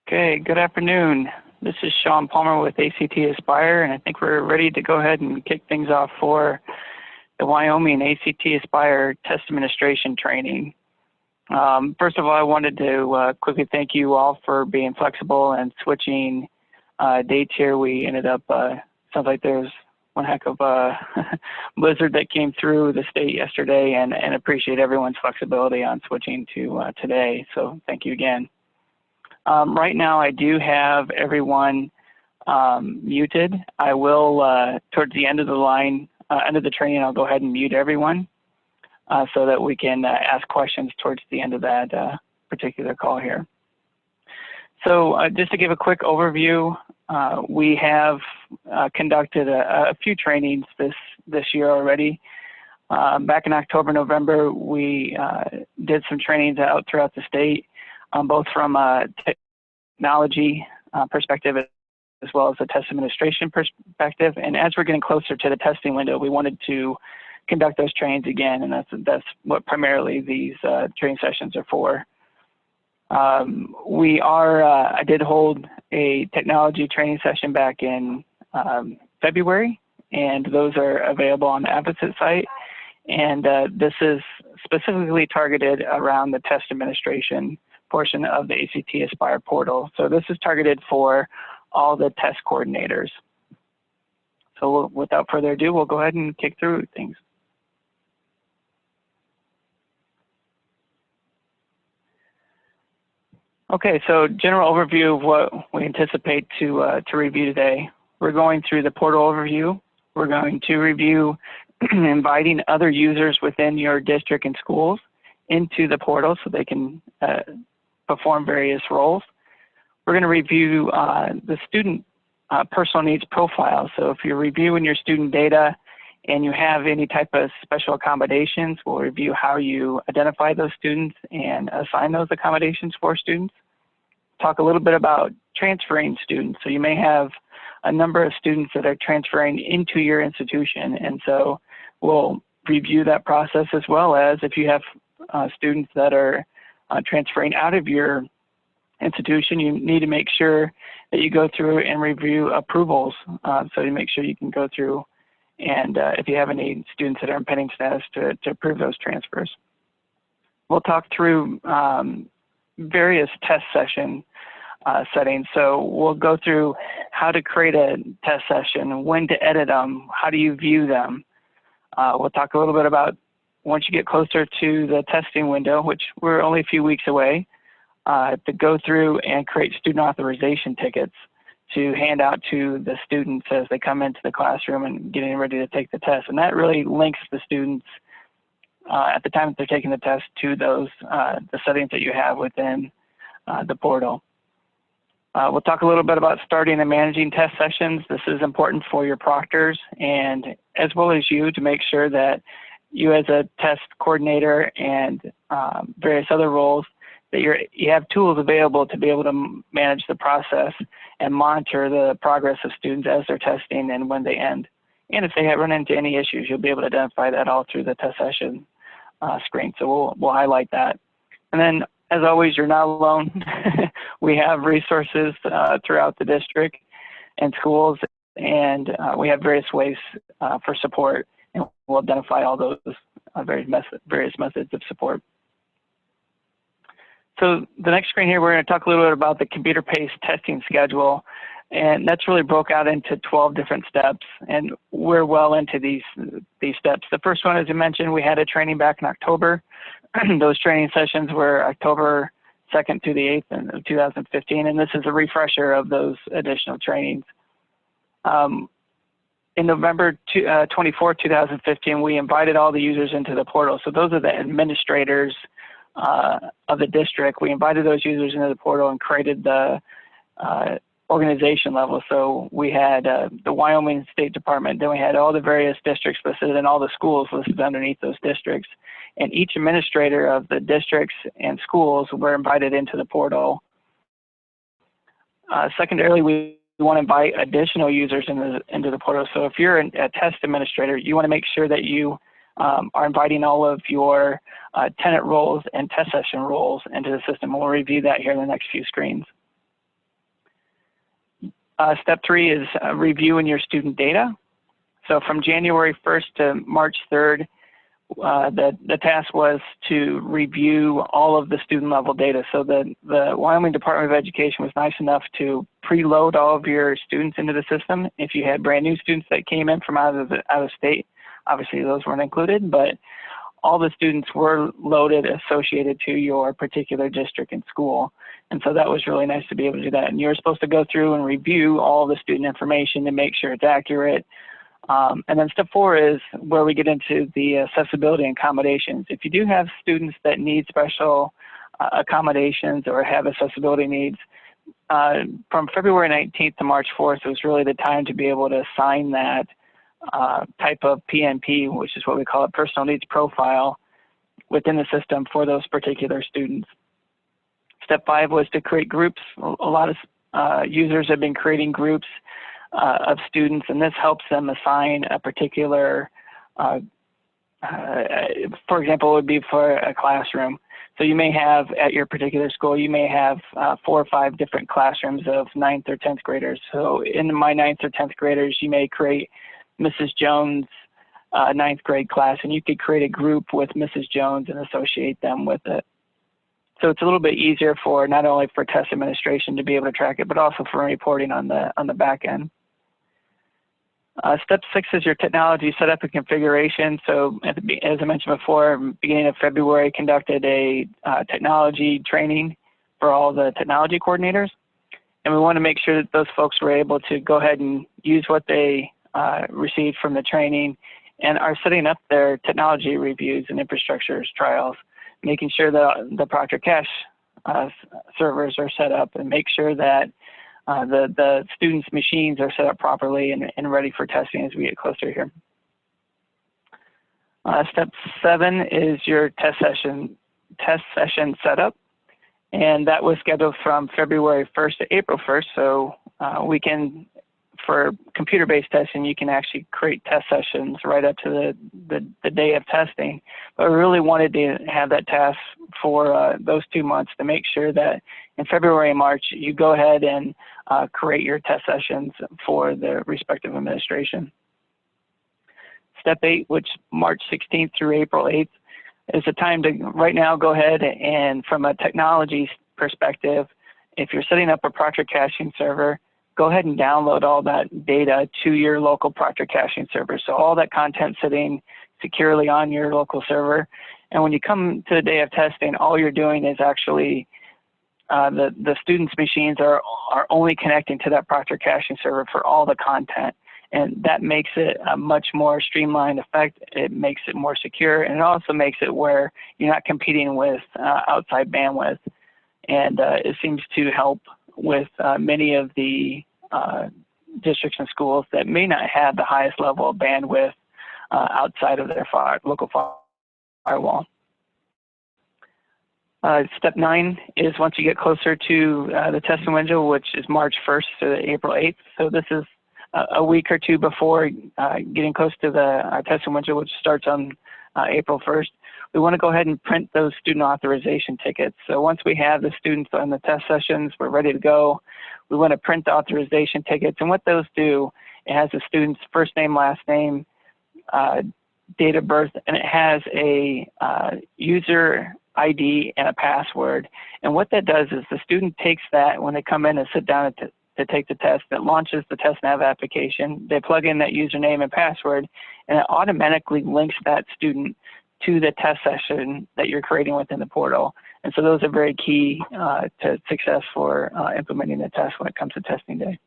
Okay, good afternoon. This is Sean Palmer with ACT Aspire, and I think we're ready to go ahead and kick things off for the Wyoming ACT Aspire Test Administration Training. First of all, I wanted to quickly thank you all for being flexible and switching dates here. We ended up, sounds like there's one heck of a blizzard that came through the state yesterday, and appreciate everyone's flexibility on switching to today, so thank you again. Right now, I do have everyone muted. I will, towards the end of the line, end of the training, I'll go ahead and mute everyone so that we can ask questions towards the end of that particular call here. So just to give a quick overview, we have conducted a few trainings this year already. Back in October, November, we did some trainings out throughout the state. Both from a technology perspective as well as a test administration perspective. And as we're getting closer to the testing window, we wanted to conduct those trainings again, and that's what primarily these training sessions are for. I did hold a technology training session back in February, and those are available on the Advocate site. And this is specifically targeted around the test administration portion of the ACT Aspire portal. So this is targeted for all the test coordinators. So without further ado, we'll go ahead and kick through things. Okay, so general overview of what we anticipate to review today. We're going through the portal overview. We're going to review inviting other users within your district and schools into the portal so they can perform various roles. We're going to review the student personal needs profile. So if you're reviewing your student data and you have any type of special accommodations, we'll review how you identify those students and assign those accommodations for students. Talk a little bit about transferring students. So you may have a number of students that are transferring into your institution, and so we'll review that process, as well as if you have students that are transferring out of your institution, you need to make sure that you go through and review approvals. So you make sure you can go through and if you have any students that are in pending status to approve those transfers. We'll talk through various test session settings. So we'll go through how to create a test session, when to edit them, how do you view them. We'll talk a little bit about once you get closer to the testing window, which we're only a few weeks away, to go through and create student authorization tickets to hand out to the students as they come into the classroom and getting ready to take the test. And that really links the students at the time that they're taking the test to those the settings that you have within the portal. We'll talk a little bit about starting and managing test sessions. This is important for your proctors and as well as you to make sure that you as a test coordinator and various other roles, that you have tools available to be able to manage the process and monitor the progress of students as they're testing and when they end. And if they run into any issues, you'll be able to identify that all through the test session screen. So we'll highlight that. And then, as always, you're not alone. We have resources throughout the district and schools, and we have various ways for support. And we'll identify all those various methods of support. So the next screen here, we're going to talk a little bit about the computer-paced testing schedule, and that's really broke out into 12 different steps, and we're well into these steps. The first one, as I mentioned, we had a training back in October. Those training sessions were October 2nd through the 8th of 2015, and this is a refresher of those additional trainings. In November 24, 2015, we invited all the users into the portal. So those are the administrators of the district. We invited those users into the portal and created the organization level. So we had the Wyoming State Department, then we had all the various districts listed and all the schools listed underneath those districts. And each administrator of the districts and schools were invited into the portal. Secondarily, we want to invite additional users into the portal. So if you're a test administrator, you want to make sure that you are inviting all of your tenant roles and test session roles into the system. We'll review that here in the next few screens. Step 3 is reviewing your student data. So from January 1st to March 3rd, the task was to review all of the student level data. So the Wyoming Department of Education was nice enough to preload all of your students into the system. If you had brand new students that came in from out of state, obviously those weren't included, but all the students were loaded associated to your particular district and school. And so that was really nice to be able to do that. And you're supposed to go through and review all the student information to make sure it's accurate. And then step 4 is where we get into the accessibility and accommodations. If you do have students that need special accommodations or have accessibility needs, from February 19th to March 4th was really the time to be able to assign that type of PNP, which is what we call a personal needs profile, within the system for those particular students. Step 5 was to create groups. A lot of users have been creating groups of students, and this helps them assign a particular, for example, it would be for a classroom. So you may have, at your particular school, you may have 4 or 5 different classrooms of 9th or 10th graders. So in my 9th or 10th graders, you may create Mrs. Jones' 9th grade class, and you could create a group with Mrs. Jones and associate them with it. So it's a little bit easier for not only for test administration to be able to track it, but also for reporting on the back end. Step 6 is your technology setup and configuration. So as I mentioned before, beginning of February, conducted a technology training for all the technology coordinators. And we want to make sure that those folks were able to go ahead and use what they received from the training and are setting up their technology reviews and infrastructure trials, making sure that the Proctor Cache servers are set up and make sure that the students' machines are set up properly and ready for testing as we get closer here. Step 7 is your test session setup, and that was scheduled from February 1st to April 1st. So we can, for computer-based testing, you can actually create test sessions right up to the day of testing. But we really wanted to have that task for those 2 months to make sure that in February and March, you go ahead and create your test sessions for the respective administration. Step 8, which March 16th through April 8th, is the time to right now go ahead and from a technology perspective, if you're setting up a Proctor caching server, go ahead and download all that data to your local Proctor caching server. So all that content sitting securely on your local server. And when you come to the day of testing, all you're doing is actually the students' machines are only connecting to that Proctor caching server for all the content. And that makes it a much more streamlined effect. It makes it more secure, and it also makes it where you're not competing with outside bandwidth. And it seems to help with many of the districts and schools that may not have the highest level of bandwidth outside of their local firewall. Step 9 is once you get closer to the testing window, which is March 1st to April 8th. So this is a week or two before getting close to our testing window, which starts on April 1st. We want to go ahead and print those student authorization tickets. So once we have the students on the test sessions, we're ready to go. We want to print the authorization tickets. And what those do, it has the student's first name, last name, date of birth, and it has a user ID and a password. And what that does is the student takes that when they come in and sit down to take the test. It launches the TestNav application. They plug in that username and password, and it automatically links that student to the test session that you're creating within the portal. And so those are very key to success for implementing the test when it comes to testing day.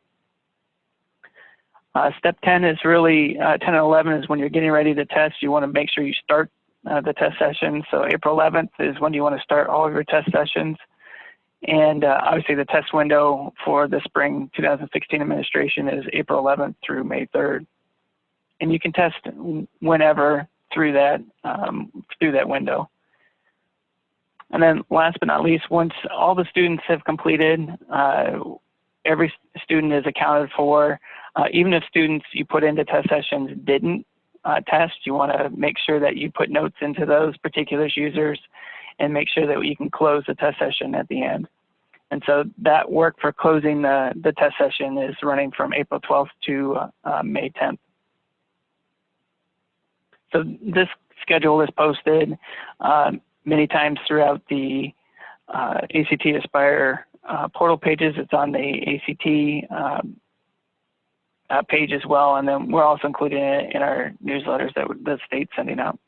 Step 10 is really, 10 and 11 is when you're getting ready to test. You want to make sure you start the test session. So April 11th is when you want to start all of your test sessions. And obviously the test window for the spring 2016 administration is April 11th through May 3rd. And you can test whenever through that window. And then last but not least, once all the students have completed, every student is accounted for. Even if students you put into test sessions didn't test, you want to make sure that you put notes into those particular users and make sure that you can close the test session at the end. And so that work for closing the test session is running from April 12th to May 10th. So this schedule is posted many times throughout the ACT Aspire portal pages. It's on the ACT page as well, and then we're also including it in our newsletters that the state's sending out.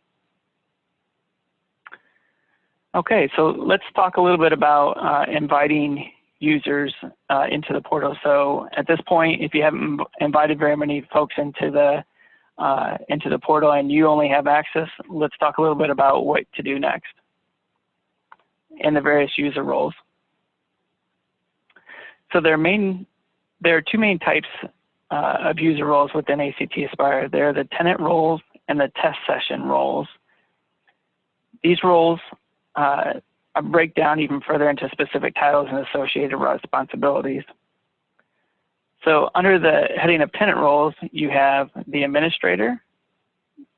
Okay, so let's talk a little bit about inviting users into the portal. So at this point, if you haven't invited very many folks into the portal and you only have access, let's talk a little bit about what to do next in the various user roles. So there are two main types of user roles within ACT Aspire. They're the tenant roles and the test session roles. These roles break down even further into specific titles and associated responsibilities. So under the heading of tenant roles, you have the administrator,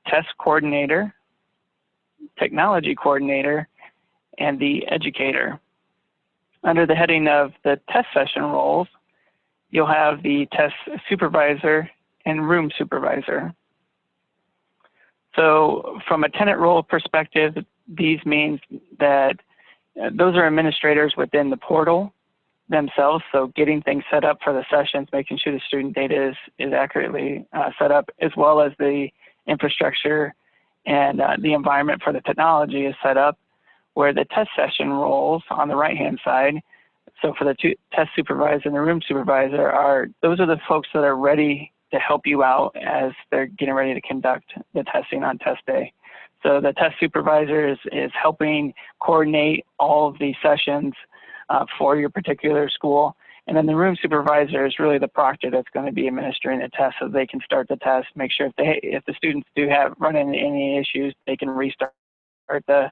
test coordinator, technology coordinator, and the educator. Under the heading of the test session roles, you'll have the test supervisor and room supervisor. So from a tenant role perspective, these means that those are administrators within the portal themselves, so getting things set up for the sessions, making sure the student data is accurately set up, as well as the infrastructure and the environment for the technology is set up, where the test session roles on the right-hand side, so for the test supervisor and the room supervisor, those are the folks that are ready to help you out as they're getting ready to conduct the testing on test day. So the test supervisor is helping coordinate all of the sessions for your particular school. And then the room supervisor is really the proctor that's going to be administering the test, so they can start the test, make sure if the students do run into any issues, they can restart the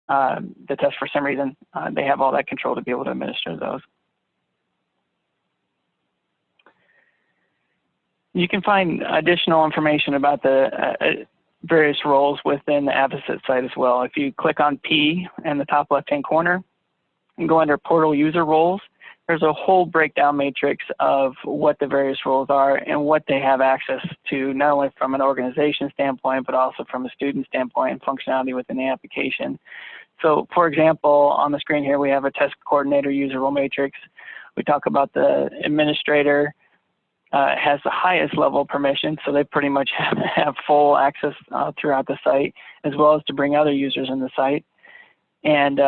test for some reason. They have all that control to be able to administer those. You can find additional information about the various roles within the Avocet site as well. If you click on P in the top left-hand corner and go under portal user roles, there's a whole breakdown matrix of what the various roles are and what they have access to, not only from an organization standpoint, but also from a student standpoint and functionality within the application. So for example, on the screen here, we have a test coordinator user role matrix. We talk about the administrator has the highest level permission, so they pretty much have full access throughout the site, as well as to bring other users in the site. And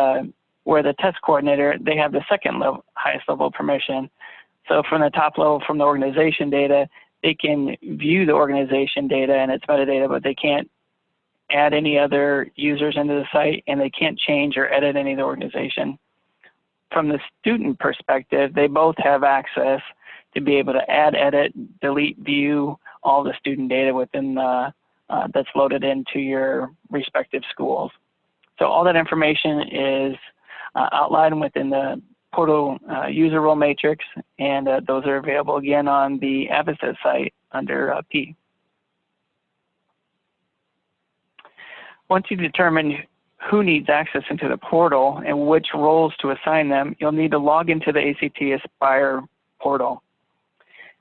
where the test coordinator, they have the second level, highest level permission. So from the top level, from the organization data, they can view the organization data and its metadata, but they can't add any other users into the site, and they can't change or edit any of the organization. From the student perspective, they both have access to be able to add, edit, delete, view all the student data within that's loaded into your respective schools. So all that information is outlined within the portal user role matrix, and those are available again on the Avocet site under P. Once you determine who needs access into the portal and which roles to assign them, you'll need to log into the ACT Aspire portal.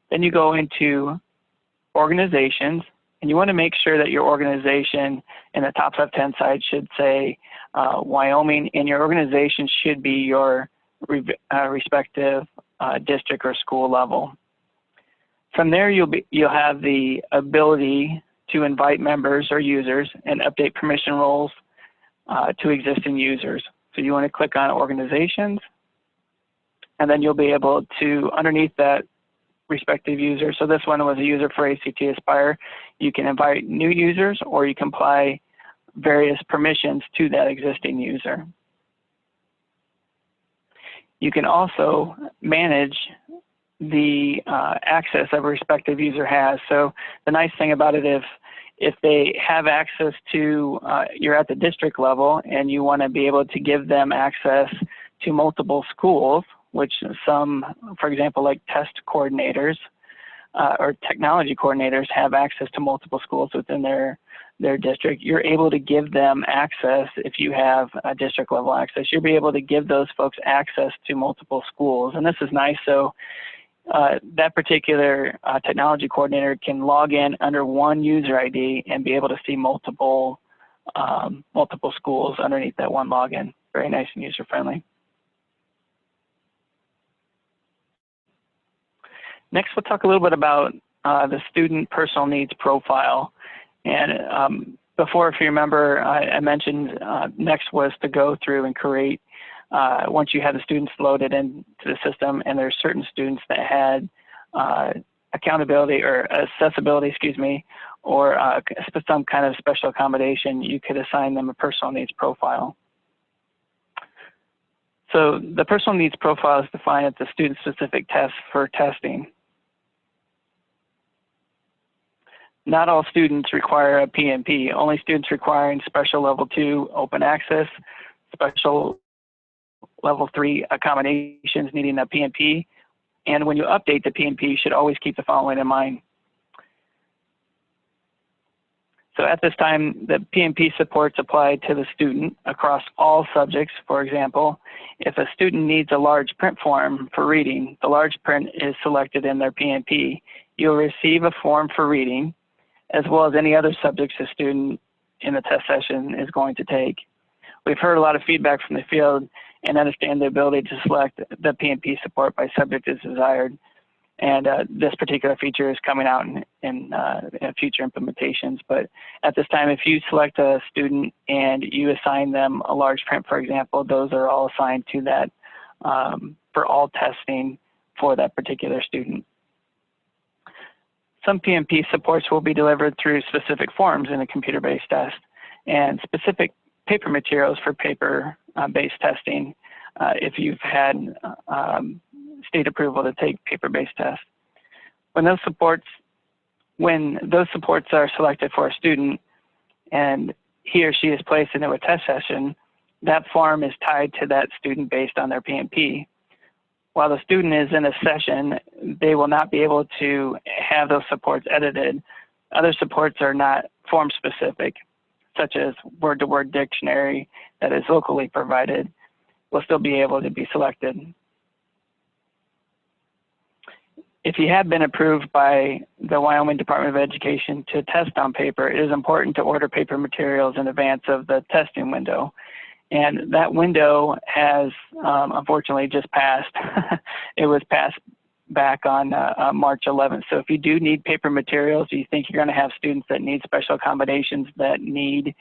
Then you go into organizations, and you want to make sure that your organization in the top left-hand side should say Wyoming, and your organization should be your respective district or school level. From there, you'll have the ability to invite members or users and update permission roles to existing users. So you want to click on organizations, and then you'll be able to, underneath that respective user, so this one was a user for ACT Aspire, you can invite new users, or you can apply various permissions to that existing user. You can also manage the access that a respective user has. So the nice thing about it, if they have access to, you're at the district level and you want to be able to give them access to multiple schools, which some, for example, like test coordinators, or technology coordinators have access to multiple schools within their district, you're able to give them access. If you have a district level access, you'll be able to give those folks access to multiple schools. And this is nice. So that particular technology coordinator can log in under one user ID and be able to see multiple schools underneath that one login. Very nice and user friendly. Next, we'll talk a little bit about the student personal needs profile. And before, if you remember, I mentioned next was to go through and create, once you have the students loaded into the system, and there's certain students that had accountability or accessibility, excuse me, or some kind of special accommodation, you could assign them a personal needs profile. So the personal needs profile is defined as the student-specific test for testing. Not all students require a PNP. Only students requiring special level 2 open access, special level 3 accommodations needing a PNP. And when you update the PNP, you should always keep the following in mind. So at this time, the PNP supports apply to the student across all subjects. For example, if a student needs a large print form for reading, the large print is selected in their PNP. You'll receive a form for reading, as well as any other subjects a student in the test session is going to take. We've heard a lot of feedback from the field and understand the ability to select the PNP support by subject as desired. And this particular feature is coming out in future implementations. But at this time, if you select a student and you assign them a large print, for example, those are all assigned to that for all testing for that particular student. Some PNP supports will be delivered through specific forms in a computer-based test, and specific paper materials for paper-based testing if you've had state approval to take paper-based tests. When those supports are selected for a student and he or she is placed into a test session, that form is tied to that student based on their PNP. While the student is in a session, they will not be able to have those supports edited. Other supports are not form specific, such as word-to-word dictionary that is locally provided, will still be able to be selected. If you have been approved by the Wyoming Department of Education to test on paper, it is important to order paper materials in advance of the testing window. And that window has unfortunately just passed. It was passed back on March 11th. So if you do need paper materials, you think you're going to have students that need special accommodations that need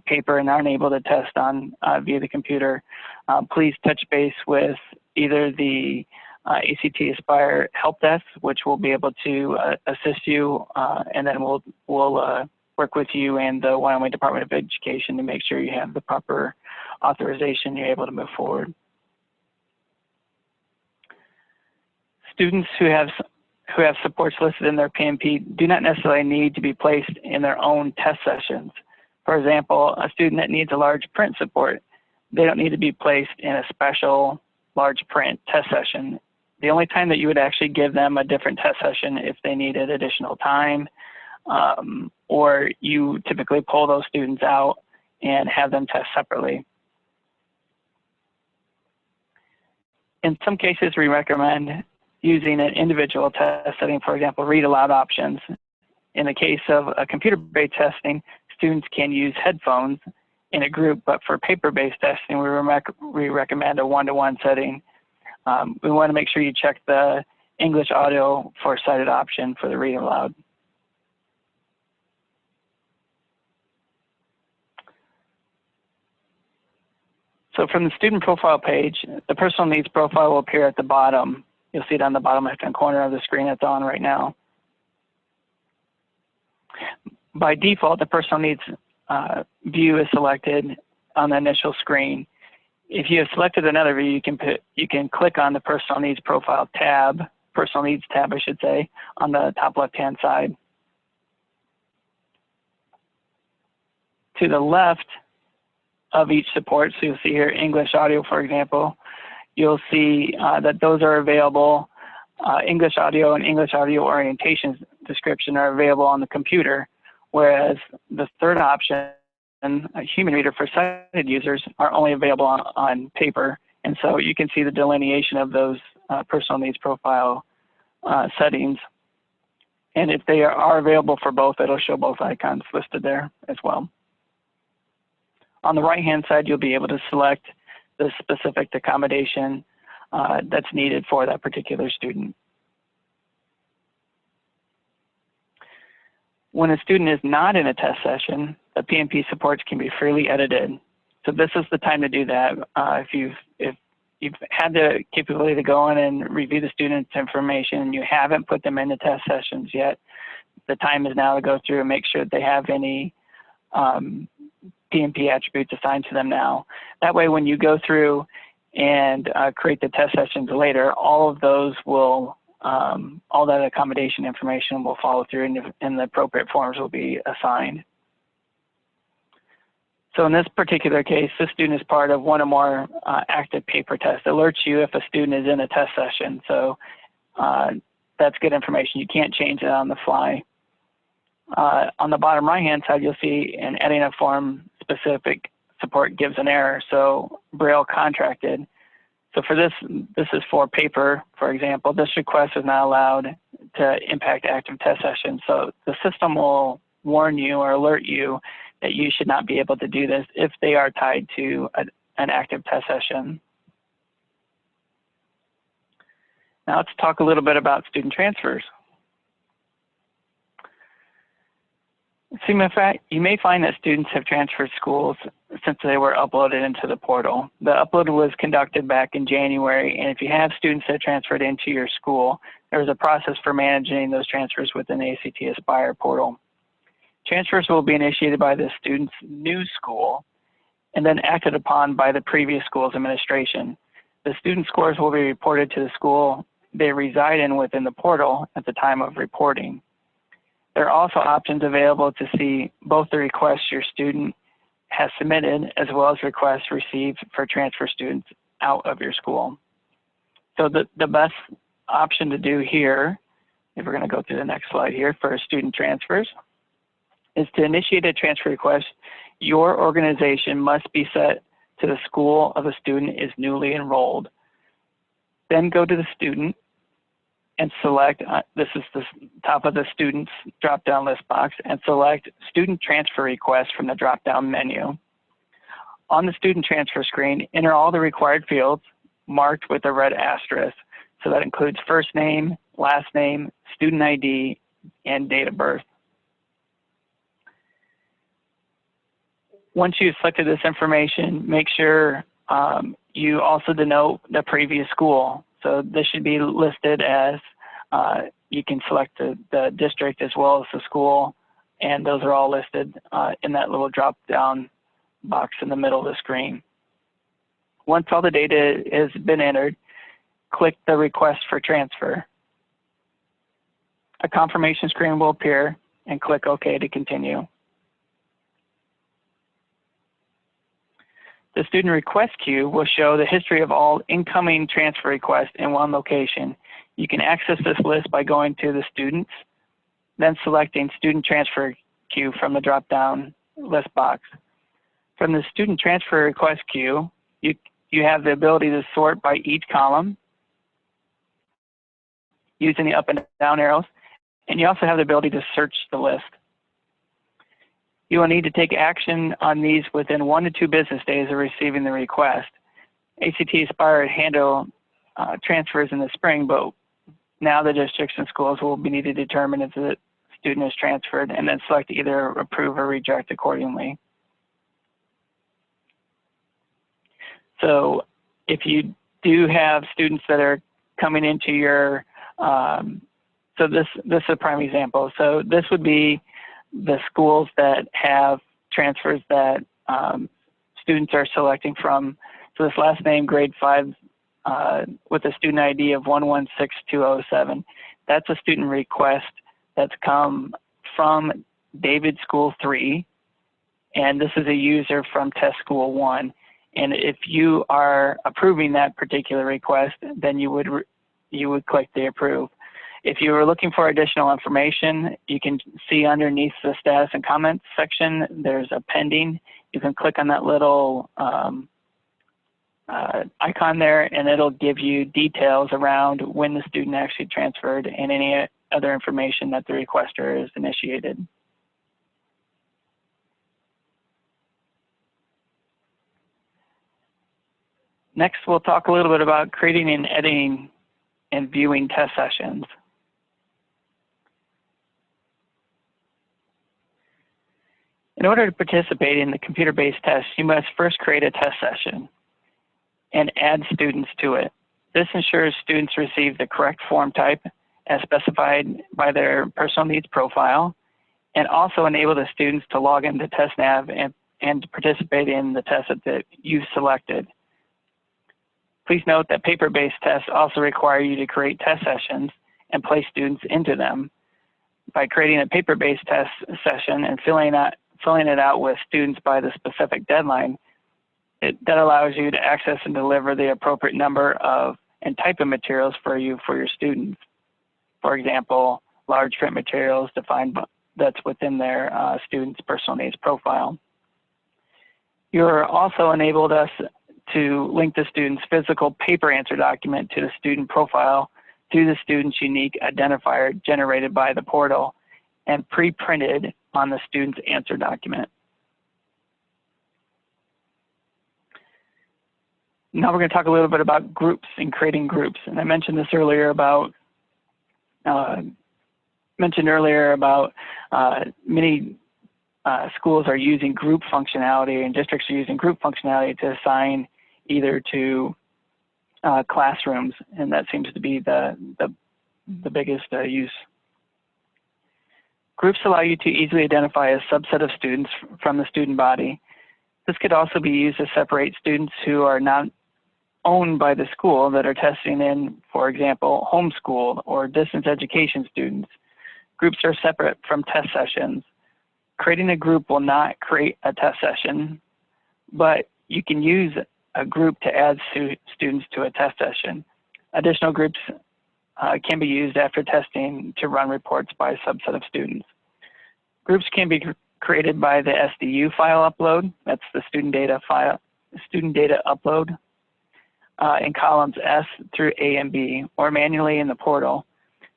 paper and aren't able to test on via the computer, please touch base with either the ACT Aspire help desk, which will be able to assist you, and then we'll work with you and the Wyoming Department of Education to make sure you have the proper authorization, you're able to move forward. Students who have supports listed in their PNP do not necessarily need to be placed in their own test sessions. For example, a student that needs a large print support, they don't need to be placed in a special large print test session. The only time that you would actually give them a different test session if they needed additional time, or you typically pull those students out and have them test separately. In some cases, we recommend using an individual test setting, for example, read aloud options. In the case of a computer-based testing, students can use headphones in a group, but for paper-based testing, we recommend a one-to-one setting. We want to make sure you check the English audio for sighted option for the read aloud. So from the student profile page, the personal needs profile will appear at the bottom. You'll see it on the bottom left-hand corner of the screen that's on right now. By default, the personal needs view is selected on the initial screen. If you have selected another view, you can click on the personal needs profile tab, personal needs tab, I should say, on the top left-hand side. To the left of each support, so you'll see here English audio, for example, you'll see that those are available English audio and English audio orientation description are available on the computer, whereas the third option, a human reader for sighted users, are only available on paper. And so you can see the delineation of those personal needs profile settings. And if they are available for both, it'll show both icons listed there as well. On the right-hand side, you'll be able to select the specific accommodation that's needed for that particular student. When a student is not in a test session, the PMP supports can be freely edited. So this is the time to do that. If you've had the capability to go in and review the student's information and you haven't put them into test sessions yet, the time is now to go through and make sure that they have any PMP attributes assigned to them now. That way, when you go through and create the test sessions later, all of those will, all that accommodation information will follow through and the appropriate forms will be assigned. So in this particular case, this student is part of one or more active paper tests. It alerts you if a student is in a test session. So that's good information. You can't change it on the fly. On the bottom right-hand side, you'll see in editing a form, specific support gives an error. So Braille contracted. So for this is for paper, for example. This request is not allowed to impact active test sessions. So the system will warn you or alert you that you should not be able to do this if they are tied to an active test session. Now let's talk a little bit about student transfers. You may find that students have transferred schools since they were uploaded into the portal. The upload was conducted back in January, and if you have students that transferred into your school, there's a process for managing those transfers within the ACT Aspire portal. Transfers will be initiated by the student's new school and then acted upon by the previous school's administration. The student scores will be reported to the school they reside in within the portal at the time of reporting. There are also options available to see both the requests your student has submitted as well as requests received for transfer students out of your school. So the best option to do here, if we're going to go through the next slide here for student transfers, is to initiate a transfer request. Your organization must be set to the school of a student is newly enrolled. Then go to the student and select, this is the top of the student's drop-down list box, and select student transfer request from the drop-down menu. On the student transfer screen, enter all the required fields marked with a red asterisk. So that includes first name, last name, student ID, and date of birth. Once you've selected this information, make sure you also denote the previous school. So this should be listed as, you can select the district as well as the school, and those are all listed in that little drop-down box in the middle of the screen. Once all the data has been entered, click the request for transfer. A confirmation screen will appear, and click OK to continue. The student request queue will show the history of all incoming transfer requests in one location. You can access this list by going to the students, then selecting student transfer queue from the drop-down list box. From the student transfer request queue, you have the ability to sort by each column using the up and down arrows, and you also have the ability to search the list. You will need to take action on these within 1 to 2 business days of receiving the request. ACT Aspire handle transfers in the spring, but now the districts and schools will be needed to determine if the student is transferred and then select either approve or reject accordingly. So if you do have students that are coming into your, so this is a prime example. So this would be the schools that have transfers that students are selecting from. So this last name, grade 5, with a student ID of 116207, that's a student request that's come from David School 3, and this is a user from Test School 1. And if you are approving that particular request, then you would you would click the approve. If you are looking for additional information, you can see underneath the status and comments section, there's a pending. You can click on that little icon there, and it'll give you details around when the student actually transferred and any other information that the requester has initiated. Next, we'll talk a little bit about creating and editing and viewing test sessions. In order to participate in the computer-based test, you must first create a test session and add students to it. This ensures students receive the correct form type as specified by their personal needs profile, and also enable the students to log into TestNav and participate in the test that you selected. Please note that paper-based tests also require you to create test sessions and place students into them. By creating a paper-based test session and filling it out with students by the specific deadline, that allows you to access and deliver the appropriate number of and type of materials for your students. For example, large print materials defined that's within their student's personal needs profile. You're also enabled us to link the student's physical paper answer document to the student profile through the student's unique identifier generated by the portal and pre-printed on the student's answer document. Now we're going to talk a little bit about groups and creating groups. And I mentioned this earlier about many schools are using group functionality and districts are using group functionality to assign either to classrooms, and that seems to be the biggest use. Groups allow you to easily identify a subset of students from the student body. This could also be used to separate students who are not owned by the school that are testing in, for example, homeschooled or distance education students. Groups are separate from test sessions. Creating a group will not create a test session, but you can use a group to add students to a test session. Additional groups can be used after testing to run reports by a subset of students. Groups can be created by the SDU file upload. That's the student data upload in columns S through A and B, or manually in the portal.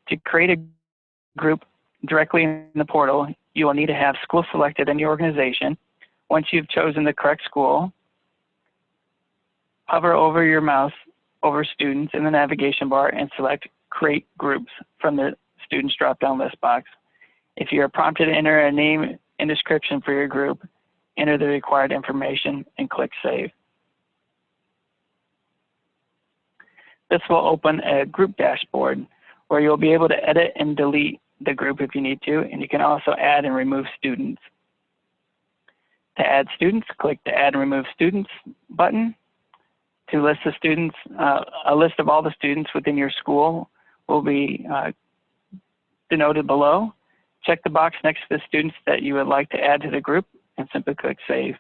To create a group directly in the portal, you will need to have school selected in your organization. Once you've chosen the correct school, hover over your mouse over students in the navigation bar and select Create Groups from the Students drop-down list box. If you are prompted to enter a name and description for your group, enter the required information and click Save. This will open a group dashboard where you'll be able to edit and delete the group if you need to, and you can also add and remove students. To add students, click the Add and Remove Students button. To list the students, a list of all the students within your school will be denoted below. Check the box next to the students that you would like to add to the group and simply click Save.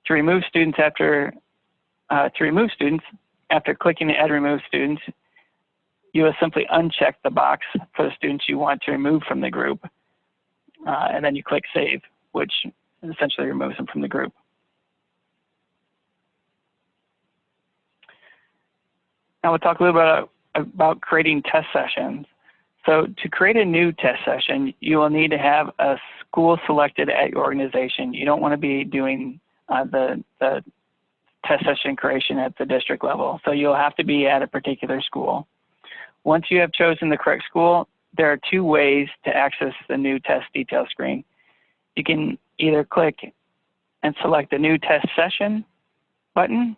To remove students after clicking the Add Remove Students, you will simply uncheck the box for the students you want to remove from the group, and then you click Save, which essentially removes them from the group. Now we'll talk a little bit about creating test sessions. So to create a new test session, you will need to have a school selected at your organization. You don't want to be doing the test session creation at the district level. So you'll have to be at a particular school. Once you have chosen the correct school, there are two ways to access the new test detail screen. You can either click and select the new test session button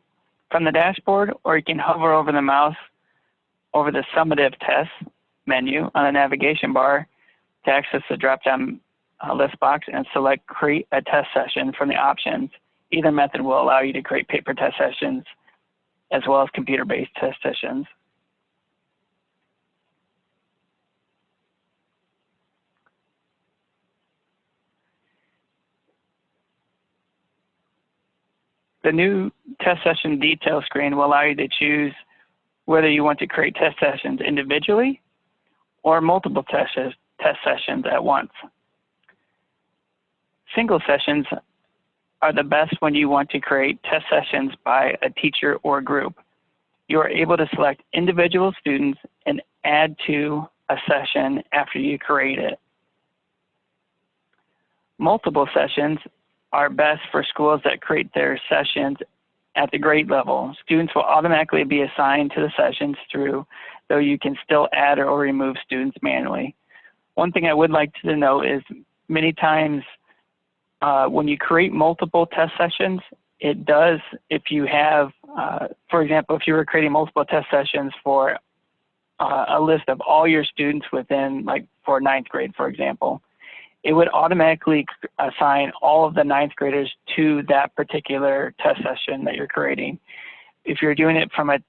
from the dashboard, or you can hover over the mouse over the summative test menu on the navigation bar to access the drop-down list box and select Create a Test Session from the options. Either method will allow you to create paper test sessions as well as computer-based test sessions. The new test session detail screen will allow you to choose whether you want to create test sessions individually or multiple test sessions at once. Single sessions are the best when you want to create test sessions by a teacher or group. You are able to select individual students and add to a session after you create it. Multiple sessions are best for schools that create their sessions at the grade level. Students will automatically be assigned to the sessions though you can still add or remove students manually. One thing I would like to note is many times when you create multiple test sessions, it does, if you have, for example, if you were creating multiple test sessions for a list of all your students within, like for 9th grade, for example, it would automatically assign all of the 9th graders to that particular test session that you're creating. If you're doing it from a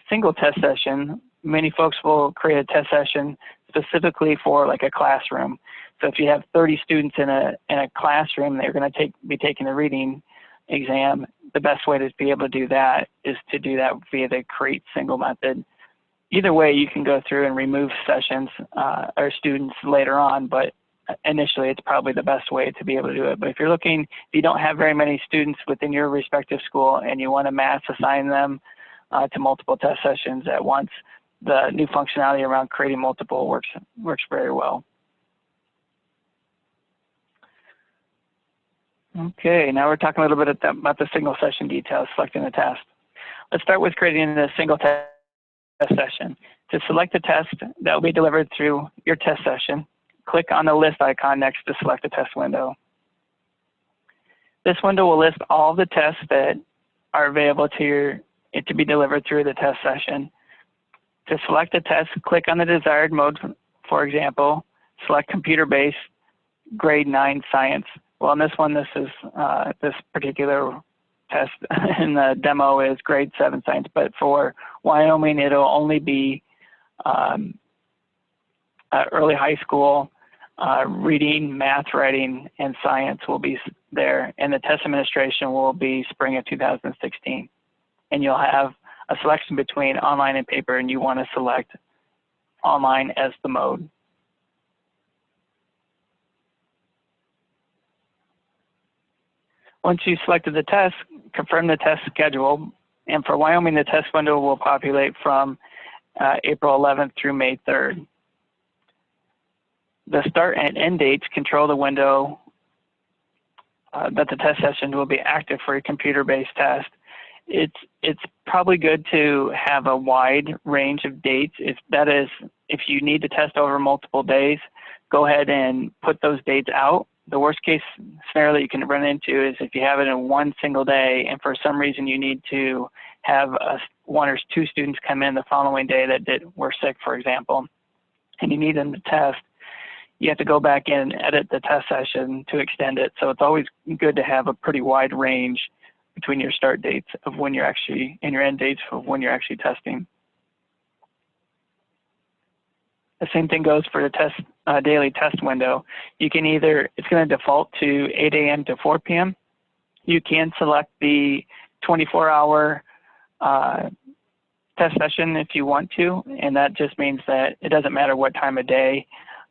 single test session, many folks will create a test session specifically for like a classroom. So if you have 30 students in a classroom, they're going to be taking the reading exam. The best way to be able to do that is to do that via the create single method. Either way, you can go through and remove sessions or students later on, but initially it's probably the best way to be able to do it. But if you don't have very many students within your respective school and you want to mass assign them to multiple test sessions at once, the new functionality around creating multiple works very well. Okay, now we're talking a little bit about the single session details, selecting the test. Let's start with creating a single test session. To select the test that will be delivered through your test session, click on the list icon next to select the test window. This window will list all the tests that are available to be delivered through the test session. To select a test, click on the desired mode. For example, select computer-based grade 9 science. Well, in this one, this is this particular test in the demo is grade 7 science, but for Wyoming, it'll only be early high school. Reading, math, writing, and science will be there, and the test administration will be spring of 2016. And you'll have a selection between online and paper, and you want to select online as the mode. Once you've selected the test, confirm the test schedule, and for Wyoming, the test window will populate from April 11th through May 3rd. The start and end dates control the window that the test session will be active for a computer-based test. It's probably good to have a wide range of dates. If you need to test over multiple days, go ahead and put those dates out. The worst case scenario that you can run into is if you have it in one single day and for some reason you need to have one or two students come in the following day that were sick, for example, and you need them to test, you have to go back in and edit the test session to extend it. So it's always good to have a pretty wide range between your start dates of when you're actually, and your end dates of when you're actually testing. The same thing goes for the daily test window. You can it's going to default to 8 a.m. to 4 p.m. You can select the 24-hour test session if you want to, and that just means that it doesn't matter what time of day.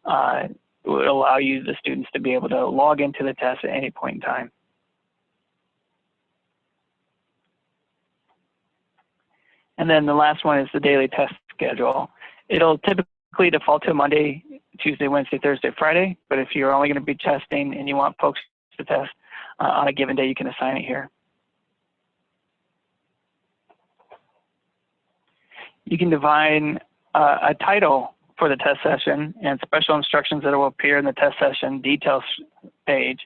It will allow the students to be able to log into the test at any point in time. And then the last one is the daily test schedule. It'll typically default to Monday, Tuesday, Wednesday, Thursday, Friday, but if you're only going to be testing and you want folks to test on a given day, you can assign it here. You can define a title for the test session and special instructions that will appear in the test session details page.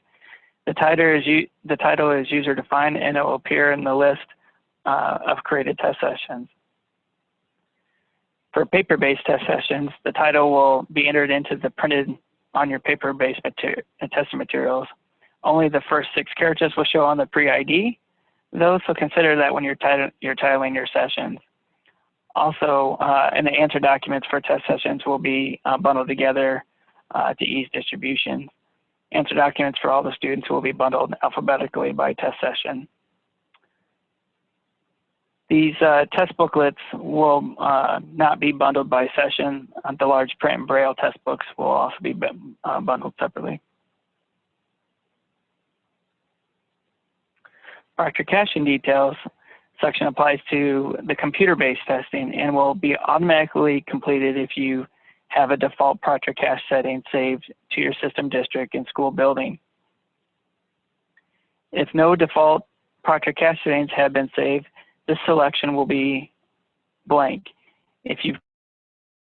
The title is user defined and it will appear in the list of created test sessions. For paper-based test sessions, the title will be entered into the printed on your paper-based testing materials. Only the first 6 characters will show on the pre-ID, though, so consider that when you're titling your sessions. Also, and the answer documents for test sessions will be bundled together to ease distribution. Answer documents for all the students will be bundled alphabetically by test session. These test booklets will not be bundled by session. The large print and braille test books will also be bundled separately. Proctor caching details section applies to the computer-based testing and will be automatically completed if you have a default Proctor cache setting saved to your system district and school building. If no default Proctor cache settings have been saved, this selection will be blank. If you've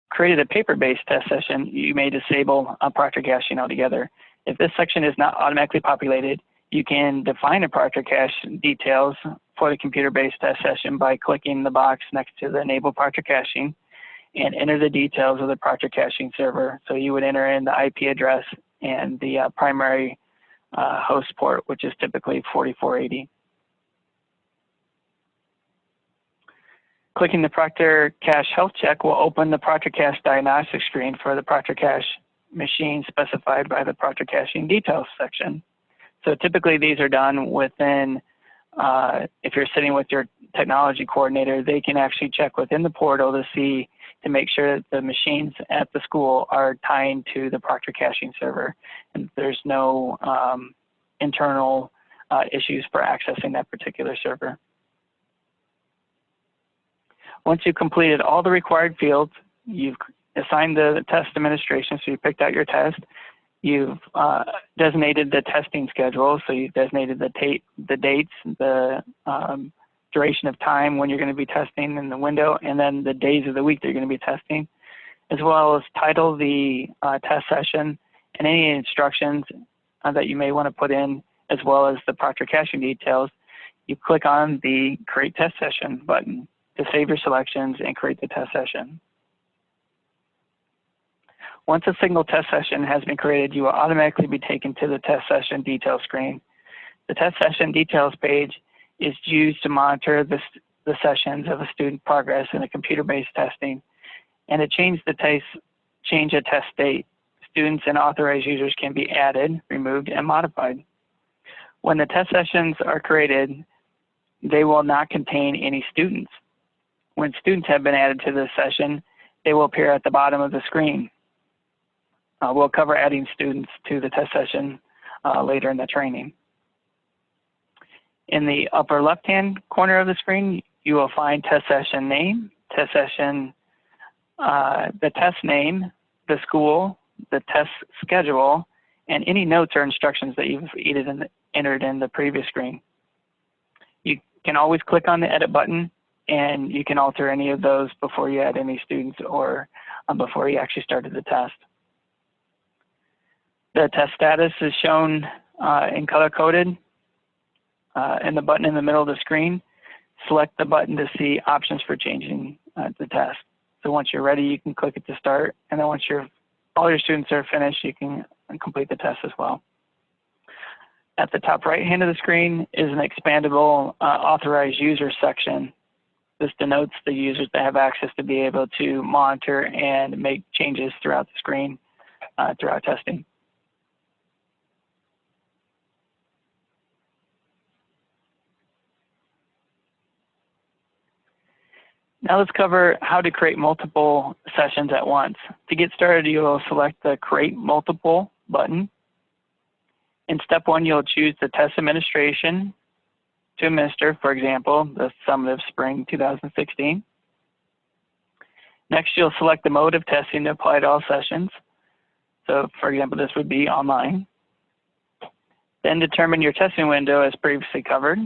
created a paper-based test session, you may disable Proctor caching altogether. If this section is not automatically populated, you can define a Proctor cache details for the computer-based test session by clicking the box next to the Enable Proctor Caching and enter the details of the Proctor caching server. So you would enter in the IP address and the primary host port, which is typically 4480. Clicking the Proctor Cache Health Check will open the Proctor Cache diagnostic screen for the Proctor Cache machine specified by the Proctor Caching Details section. So typically these are done within, if you're sitting with your technology coordinator, they can actually check within the portal to make sure that the machines at the school are tying to the Proctor Caching server and there's no internal issues for accessing that particular server. Once you've completed all the required fields, you've assigned the test administration, so you picked out your test. You've designated the testing schedule, so you've designated the dates, the duration of time when you're going to be testing in the window, and then the days of the week that you're going to be testing, as well as title the test session and any instructions that you may want to put in, as well as the Proctor caching details. You click on the Create Test Session button to save your selections and create the test session. Once a single test session has been created, you will automatically be taken to the test session details screen. The test session details page is used to monitor the sessions of a student progress in a computer-based testing, and to change a test state. Students and authorized users can be added, removed, and modified. When the test sessions are created, they will not contain any students. When students have been added to the session, they will appear at the bottom of the screen. We'll cover adding students to the test session later in the training. In the upper left-hand corner of the screen, you will find test session name, test session, the test name, the school, the test schedule, and any notes or instructions that you've entered in the previous screen. You can always click on the edit button and you can alter any of those before you add any students or before you actually started the test. The test status is shown in color-coded in the button in the middle of the screen. Select the button to see options for changing the test. So once you're ready, you can click it to start, and then once all your students are finished, you can complete the test as well. At the top right-hand of the screen is an expandable authorized user section. This denotes the users that have access to be able to monitor and make changes throughout the screen throughout testing. Now let's cover how to create multiple sessions at once. To get started, you will select the Create Multiple button. In step 1, you'll choose the test administration to administer, for example, the summative spring 2016. Next, you'll select the mode of testing to apply to all sessions. So, for example, this would be online. Then determine your testing window as previously covered.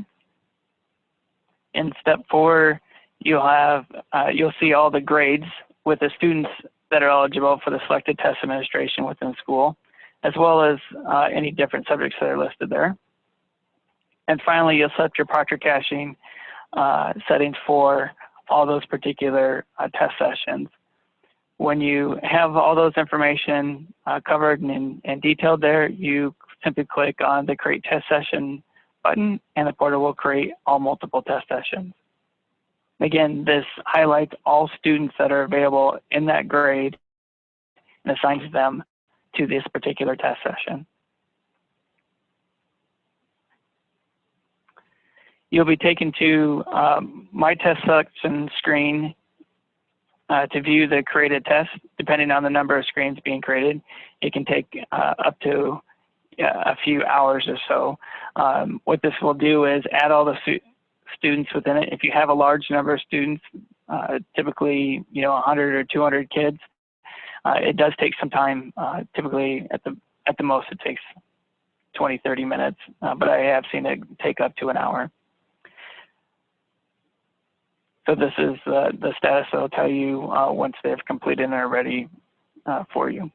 In step 4, you'll see all the grades with the students that are eligible for the selected test administration within the school, as well as any different subjects that are listed there. And finally, you'll set your Proctor caching settings for all those particular test sessions. When you have all those information covered and detailed there, you simply click on the Create Test Session button, and the portal will create all multiple test sessions. Again, this highlights all students that are available in that grade and assigns them to this particular test session. You'll be taken to My Test Selection screen to view the created test. Depending on the number of screens being created, it can take up to a few hours or so. What this will do is add all the students within it. If you have a large number of students, typically 100 or 200 kids, it does take some time. Typically at the most it takes 20-30 minutes, but I have seen it take up to an hour. So this is the status that will tell you once they've completed and are ready for you.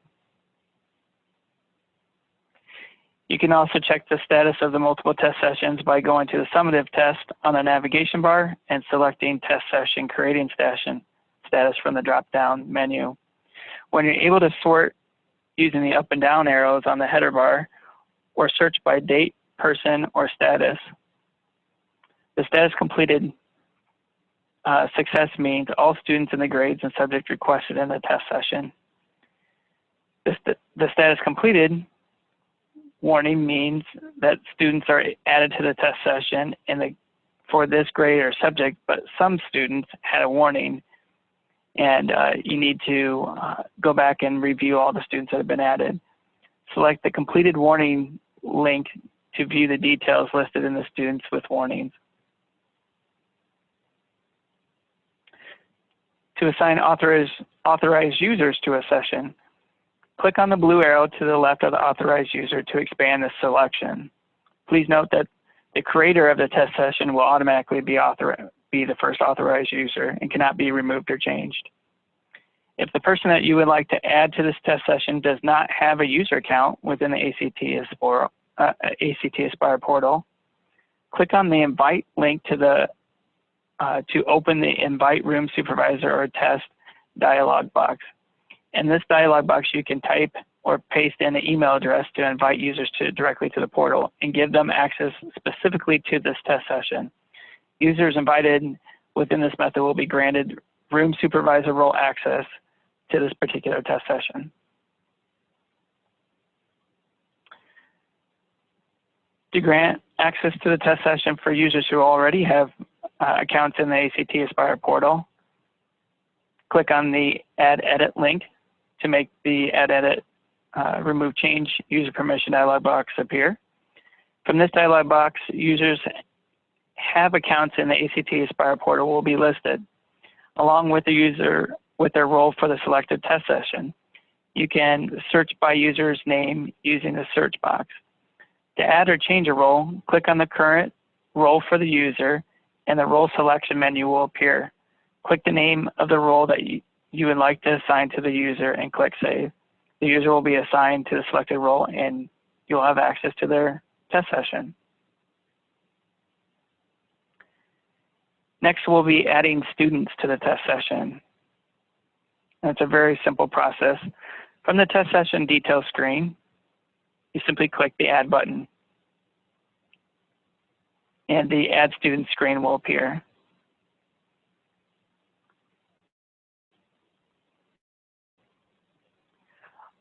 You can also check the status of the multiple test sessions by going to the summative test on the navigation bar and selecting test session creating status from the drop-down menu. When you're able to sort using the up and down arrows on the header bar or search by date, person, or status, the status completed success means all students in the grades and subject requested in the test session. The status completed warning means that students are added to the test session for this grade or subject, but some students had a warning, and you need to go back and review all the students that have been added. Select the completed warning link to view the details listed in the students with warnings. To assign authorized users to a session, click on the blue arrow to the left of the authorized user to expand the selection. Please note that the creator of the test session will automatically be the first authorized user and cannot be removed or changed. If the person that you would like to add to this test session does not have a user account within the ACT Aspire portal, click on the invite link to open the invite room supervisor or test dialog box. In this dialog box, you can type or paste in an email address to invite users directly to the portal and give them access specifically to this test session. Users invited within this method will be granted room supervisor role access to this particular test session. To grant access to the test session for users who already have accounts in the ACT Aspire portal, click on the Add Edit link to make the Add Edit Remove Change User Permission dialog box appear. From this dialog box, users have accounts in the ACT Aspire portal will be listed, along with the user with their role for the selected test session. You can search by user's name using the search box. To add or change a role, click on the current role for the user and the role selection menu will appear. Click the name of the role that you would like to assign to the user and click Save. The user will be assigned to the selected role and you'll have access to their test session. Next, we'll be adding students to the test session. And it's a very simple process. From the test session details screen, you simply click the Add button, and the Add Student screen will appear.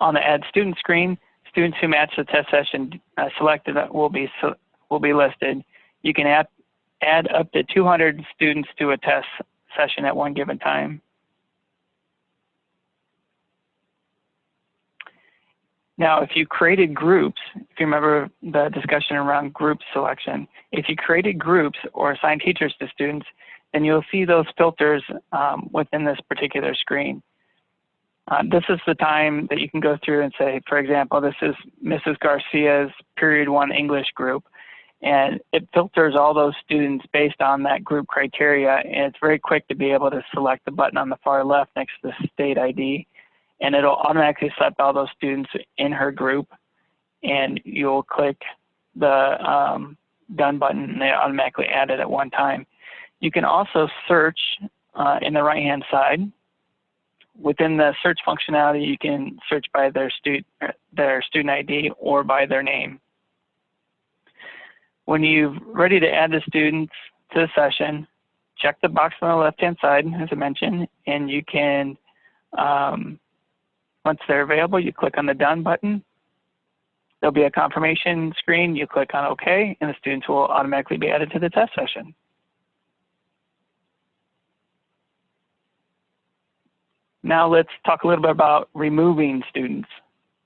On the Add Student screen, students who match the test session selected will be listed. You can add up to 200 students to a test session at one given time. Now, if you created groups, if you remember the discussion around group selection, if you created groups or assigned teachers to students, then you'll see those filters within this particular screen. This is the time that you can go through and say, for example, this is Mrs. Garcia's Period 1 English group, and it filters all those students based on that group criteria, and it's very quick to be able to select the button on the far left next to the state ID, and it'll automatically select all those students in her group, and you'll click the Done button, and they automatically add it at one time. You can also search in the right-hand side. Within the search functionality, you can search by their student ID or by their name. When you're ready to add the students to the session, check the box on the left-hand side, as I mentioned, and you can, once they're available, you click on the Done button, There'll be a confirmation screen. You click on OK, and the students will automatically be added to the test session. Now let's talk a little bit about removing students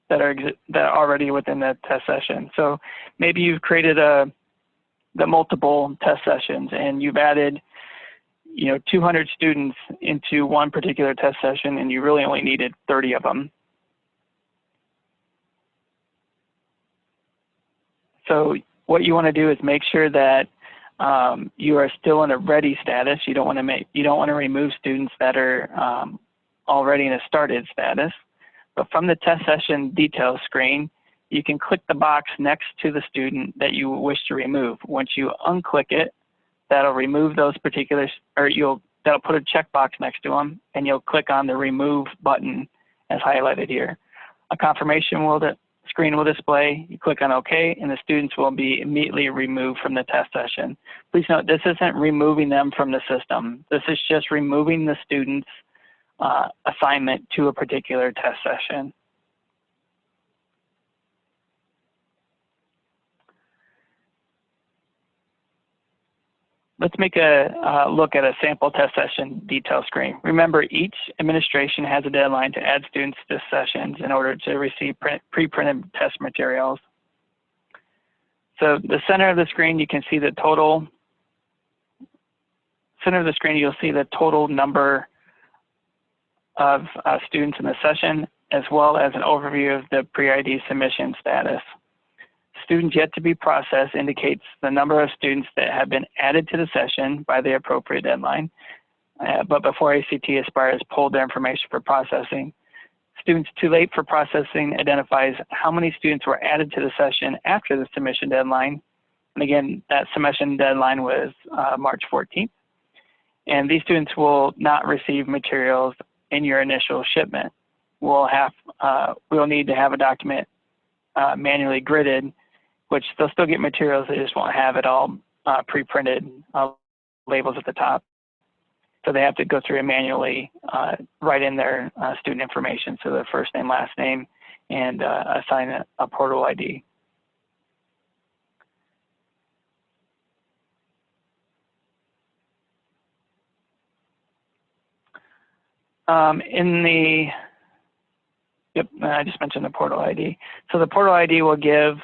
that are already within the test session. So maybe you've created the multiple test sessions, and you've added 200 students into one particular test session, and you really only needed 30 of them. So what you want to do is make sure that you are still in a ready status. You don't want to remove students that are already in a started status. But from the test session details screen, you can click the box next to the student that you wish to remove. Once you unclick it, that'll remove those particulars, or that'll put a checkbox next to them, and you'll click on the remove button as highlighted here. A confirmation screen will display. You click on OK, and the students will be immediately removed from the test session. Please note, this isn't removing them from the system. This is just removing the student's assignment to a particular test session. Let's make a look at a sample test session detail screen. Remember, each administration has a deadline to add students to sessions in order to receive pre-printed test materials. So the center of the screen, you can see the total. Center of the screen, you'll see the total number of students in the session, as well as an overview of the pre-ID submission status. Students yet to be processed indicates the number of students that have been added to the session by the appropriate deadline, but before ACT Aspire has pulled their information for processing. Students too late for processing identifies how many students were added to the session after the submission deadline. And again, that submission deadline was March 14th. And these students will not receive materials in your initial shipment. We'll need to have a document manually gridded, which they'll still get materials, they just won't have it all pre-printed labels at the top. So they have to go through and manually write in their student information, so their first name, last name, and assign a portal ID. I just mentioned the portal ID. So the portal ID will give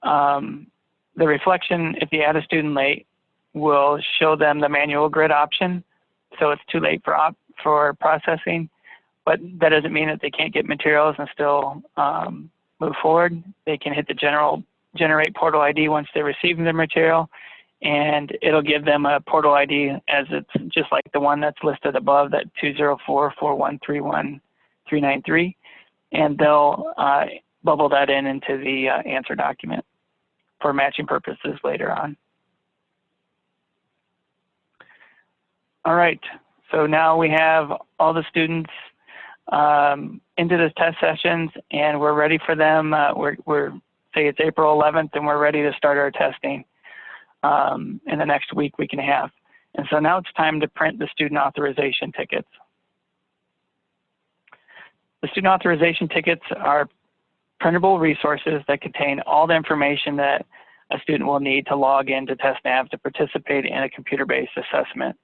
the reflection, if you add a student late, will show them the manual grid option. So it's too late for processing, but that doesn't mean that they can't get materials and still move forward. They can hit the generate portal ID once they receive their material, and it'll give them a portal ID as it's just like the one that's listed above, that 204-4131-393, and they'll bubble that into the answer document for matching purposes later on. All right, so now we have all the students into the test sessions, and we're ready for them. Say it's April 11th, and we're ready to start our testing in the next week and a half. And so now it's time to print the student authorization tickets. The student authorization tickets are printable resources that contain all the information that a student will need to log into TestNav to participate in a computer-based assessment.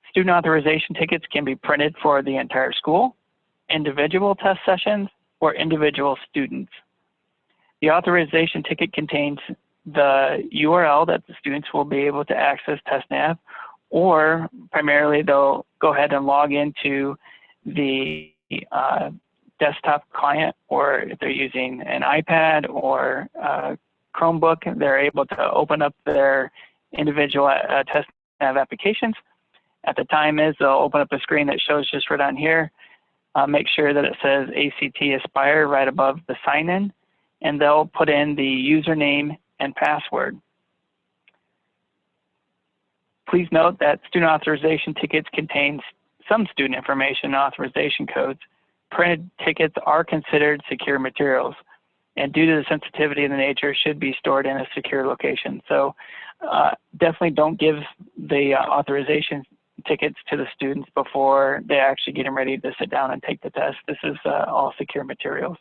Student authorization tickets can be printed for the entire school, individual test sessions, or individual students. The authorization ticket contains the URL that the students will be able to access TestNav, or primarily they'll go ahead and log into the desktop client, or if they're using an iPad or Chromebook, they're able to open up their individual TestNav applications. At the time they'll open up a screen that shows just right on here. Make sure that it says ACT Aspire right above the sign in, and they'll put in the username and password. Please note that student authorization tickets contain some student information and authorization codes. Printed tickets are considered secure materials, and due to the sensitivity of the nature, should be stored in a secure location. So definitely don't give the authorization tickets to the students before they actually get them ready to sit down and take the test. This is all secure materials.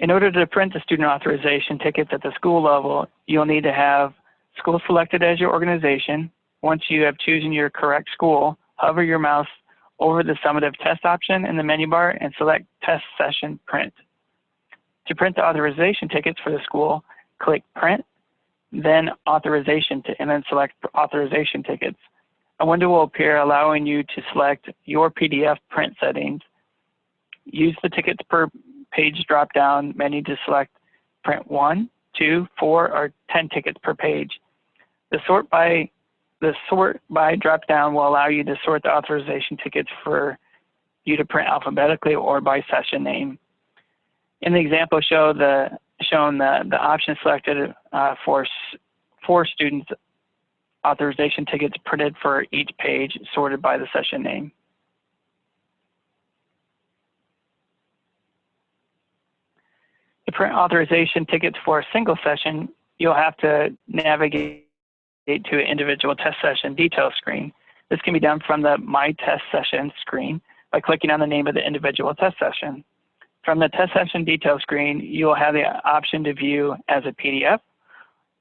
In order to print the student authorization tickets at the school level, you'll need to have school selected as your organization. Once you have chosen your correct school, hover your mouse over the summative test option in the menu bar and select Test Session Print. To print the authorization tickets for the school, click Print, then Authorization, and then select Authorization Tickets. A window will appear allowing you to select your PDF print settings. Use the Tickets per Page drop-down menu to select print 1, 2, 4, or 10 tickets per page. The sort by drop-down will allow you to sort the authorization tickets for you to print alphabetically or by session name. In the example shown the option selected for students' authorization tickets printed for each page sorted by the session name. To print authorization tickets for a single session, you'll have to navigate to an individual test session detail screen. This can be done from the My Test Session screen by clicking on the name of the individual test session. From the test session detail screen, you'll have the option to view as a PDF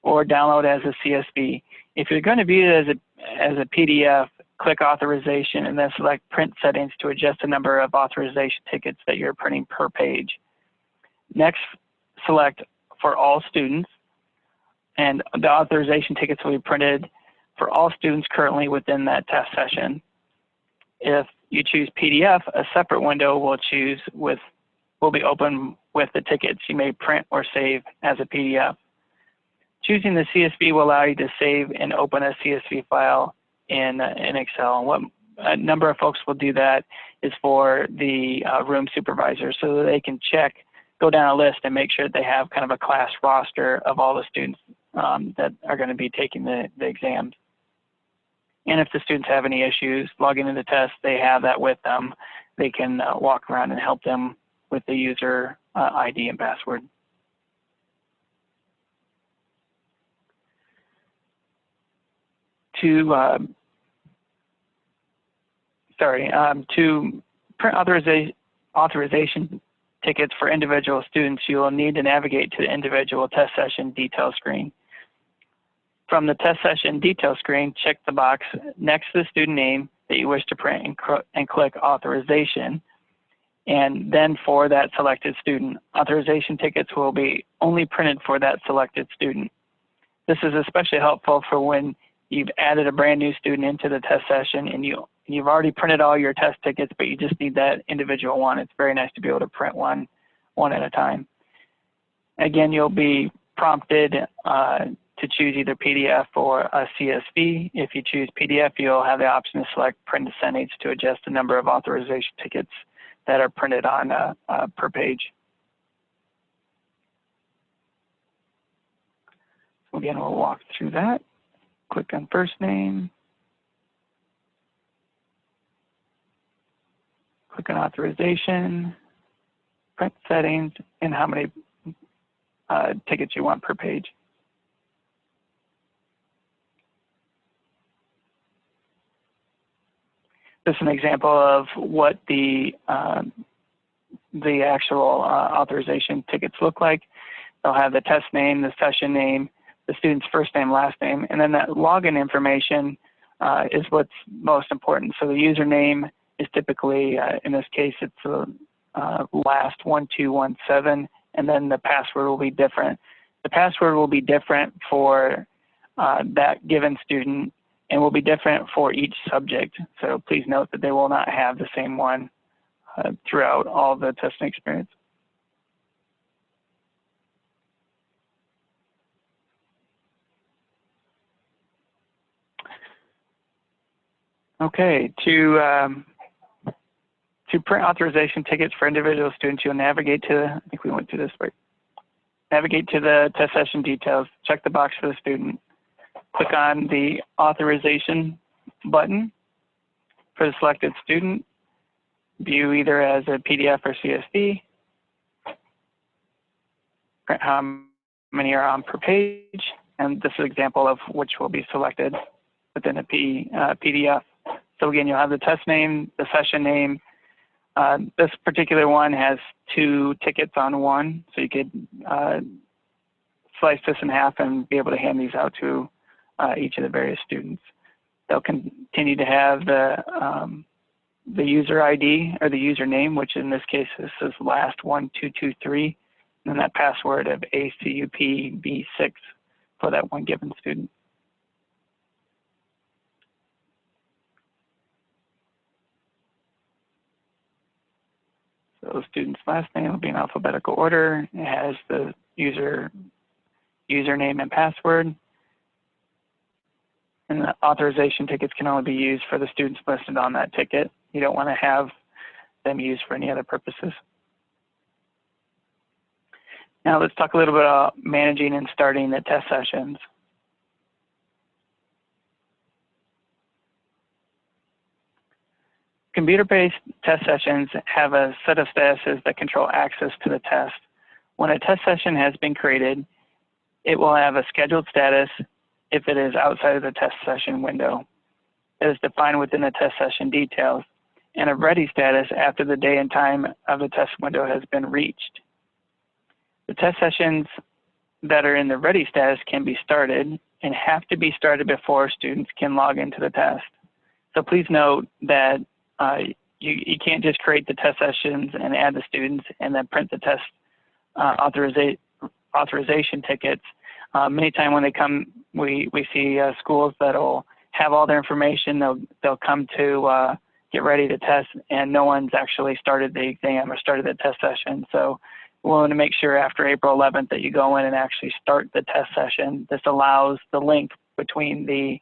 or download as a CSV. If you're going to view it as a PDF, click Authorization and then select Print Settings to adjust the number of authorization tickets that you're printing per page. Next, select For All Students, and the authorization tickets will be printed for all students currently within that test session. If you choose PDF, a separate window will be open with the tickets you may print or save as a PDF. Choosing the CSV will allow you to save and open a CSV file in Excel. And what a number of folks will do that is for the room supervisor so that they can go down a list and make sure that they have kind of a class roster of all the students that are going to be taking the exams. And if the students have any issues logging into the test, they have that with them. They can walk around and help them with the user ID and password. To print authorization tickets for individual students, you will need to navigate to the individual test session detail screen. From the test session detail screen, check the box next to the student name that you wish to print and click Authorization. And then for that selected student, authorization tickets will be only printed for that selected student. This is especially helpful for when you've added a brand new student into the test session and you've already printed all your test tickets, but you just need that individual one. It's very nice to be able to print one at a time. Again, you'll be prompted to choose either PDF or a CSV. If you choose PDF, you'll have the option to select Print Settings to adjust the number of authorization tickets that are printed on per page. So again, we'll walk through that. Click on first name. Click on authorization, print settings, and how many tickets you want per page. This is an example of what the actual authorization tickets look like. They'll have the test name, the session name, the student's first name, last name, and then that login information is what's most important. So the username is typically, in this case, it's the last 1217, and then the password will be different. The password will be different for that given student and will be different for each subject. So please note that they will not have the same one throughout all the testing experience. Okay, to print authorization tickets for individual students, you'll navigate to, I think we went through this, right? Navigate to the test session details, check the box for the student, click on the authorization button for the selected student, view either as a PDF or CSV, print how many are on per page, and this is an example of which will be selected within a PDF. So again, you'll have the test name, the session name, This particular one has 2 tickets on one, so you could slice this in half and be able to hand these out to each of the various students. They'll continue to have the user ID or the username, which in this case this is last1223, and then that password of ACUPB6 for that one given student. So the student's last name will be in alphabetical order. It has the username and password. And the authorization tickets can only be used for the students listed on that ticket. You don't want to have them used for any other purposes. Now let's talk a little bit about managing and starting the test sessions. Computer-based test sessions have a set of statuses that control access to the test. When a test session has been created, it will have a scheduled status if it is outside of the test session window. It is defined within the test session details, and a ready status after the day and time of the test window has been reached. The test sessions that are in the ready status can be started and have to be started before students can log into the test. So please note that you can't just create the test sessions and add the students and then print the test authorization tickets. Many times when they come, we see schools that'll have all their information. They'll come to get ready to test, and no one's actually started the exam or started the test session. So we want to make sure after April 11th that you go in and actually start the test session. This allows the link between the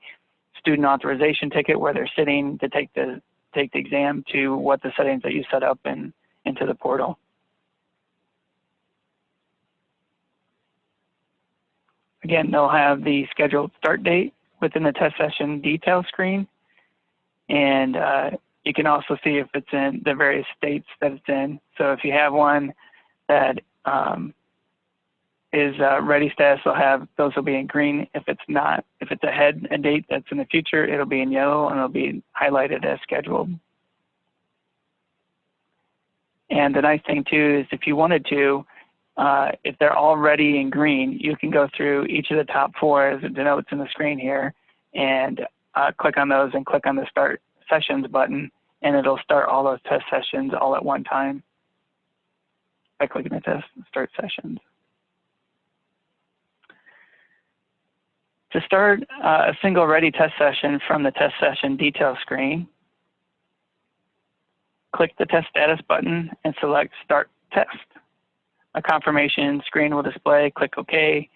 student authorization ticket where they're sitting to take the exam to what the settings that you set up into the portal. Again, they'll have the scheduled start date within the test session detail screen, and you can also see if it's in the various states that it's in. So if you have one that is ready status, those will be in green. If it's not, if it's a date that's in the future, it'll be in yellow and it'll be highlighted as scheduled. And the nice thing too is if you wanted to, if they're already in green, you can go through each of the top 4 as it denotes in the screen here and click on those and click on the Start Sessions button, and it'll start all those test sessions all at one time by clicking the Start Sessions. To start a single ready test session from the test session detail screen, click the test status button and select Start Test. A confirmation screen will display, click OK,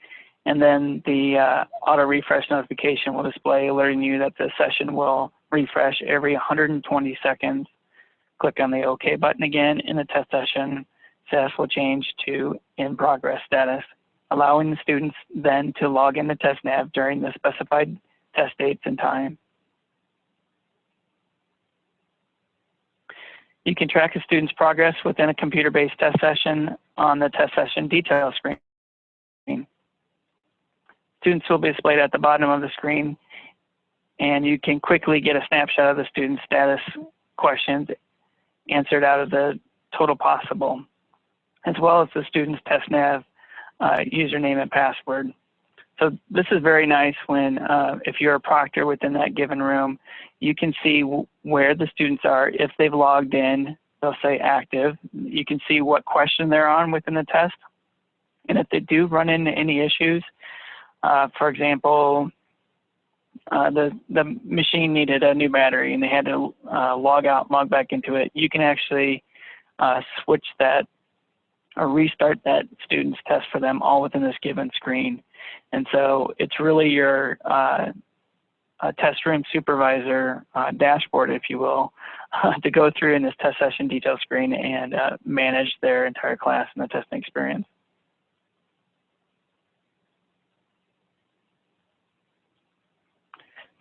and then the auto refresh notification will display alerting you that the session will refresh every 120 seconds. Click on the OK button again and the test session status will change to in progress status, allowing the students then to log into TestNav during the specified test dates and time. You can track a student's progress within a computer-based test session on the test session detail screen. Students will be displayed at the bottom of the screen, and you can quickly get a snapshot of the student's status questions answered out of the total possible, as well as the student's TestNav username and password. So this is very nice when, if you're a proctor within that given room, you can see where the students are. If they've logged in, they'll say active. You can see what question they're on within the test. And if they do run into any issues, for example, the machine needed a new battery and they had to log out, log back into it, you can actually switch that or restart that student's test for them all within this given screen. And so it's really your test room supervisor dashboard, if you will, to go through in this test session detail screen and manage their entire class and the testing experience.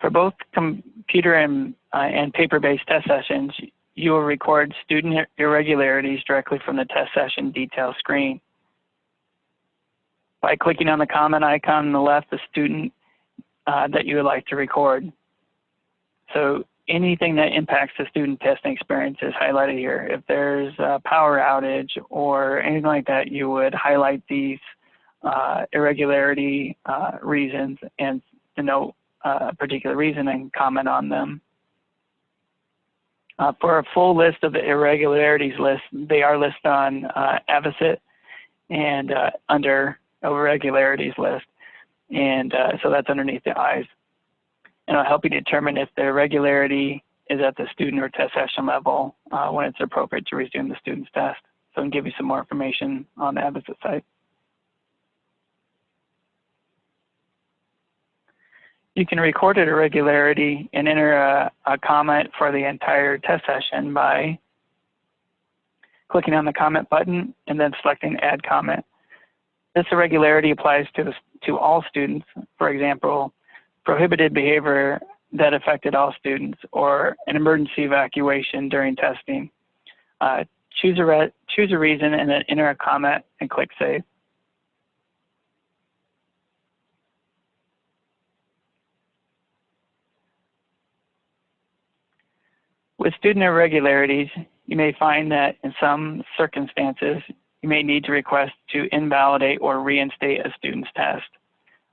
For both computer and paper-based test sessions, you will record student irregularities directly from the test session detail screen. By clicking on the comment icon on the left, the student that you would like to record. So anything that impacts the student testing experience is highlighted here. If there's a power outage or anything like that, you would highlight these irregularity reasons and denote a particular reason and comment on them. For a full list of the irregularities list, they are listed on Avocet and under irregularities list. And so that's underneath the I's. And it'll help you determine if the irregularity is at the student or test session level when it's appropriate to resume the student's test. So I can give you some more information on the Avocet site. You can record an irregularity and enter a comment for the entire test session by clicking on the comment button and then selecting Add Comment. This irregularity applies to all students. For example, prohibited behavior that affected all students or an emergency evacuation during testing. Choose a reason and then enter a comment and click Save. With student irregularities, you may find that in some circumstances, you may need to request to invalidate or reinstate a student's test.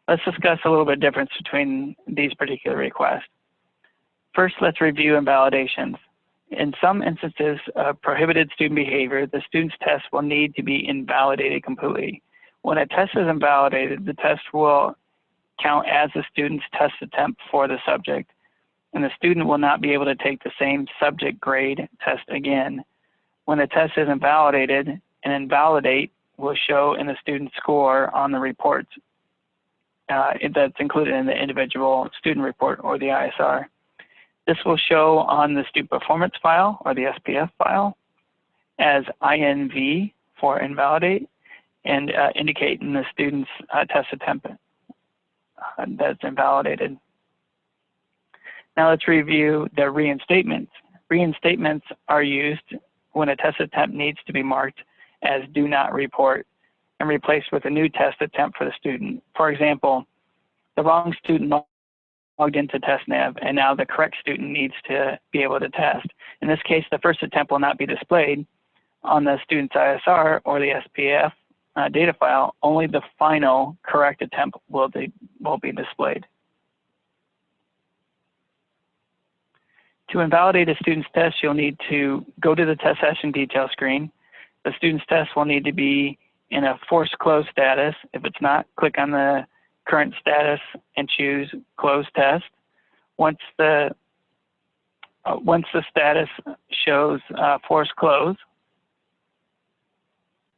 Let's discuss a little bit of difference between these particular requests. First, let's review invalidations. In some instances of prohibited student behavior, the student's test will need to be invalidated completely. When a test is invalidated, the test will count as the student's test attempt for the subject, and the student will not be able to take the same subject grade test again. When the test is invalidated, an invalidate will show in the student's score on the reports that's included in the individual student report or the ISR. This will show on the student performance file or the SPF file as INV for invalidate and indicate in the student's test attempt that's invalidated. Now let's review the reinstatements. Reinstatements are used when a test attempt needs to be marked as do not report and replaced with a new test attempt for the student. For example, the wrong student logged into TestNav and now the correct student needs to be able to test. In this case, the first attempt will not be displayed on the student's ISR or the SPF data file. Only the final correct attempt will be displayed. To invalidate a student's test, you'll need to go to the test session detail screen. The student's test will need to be in a forced close status. If it's not, click on the current status and choose close test. Once the status shows forced close,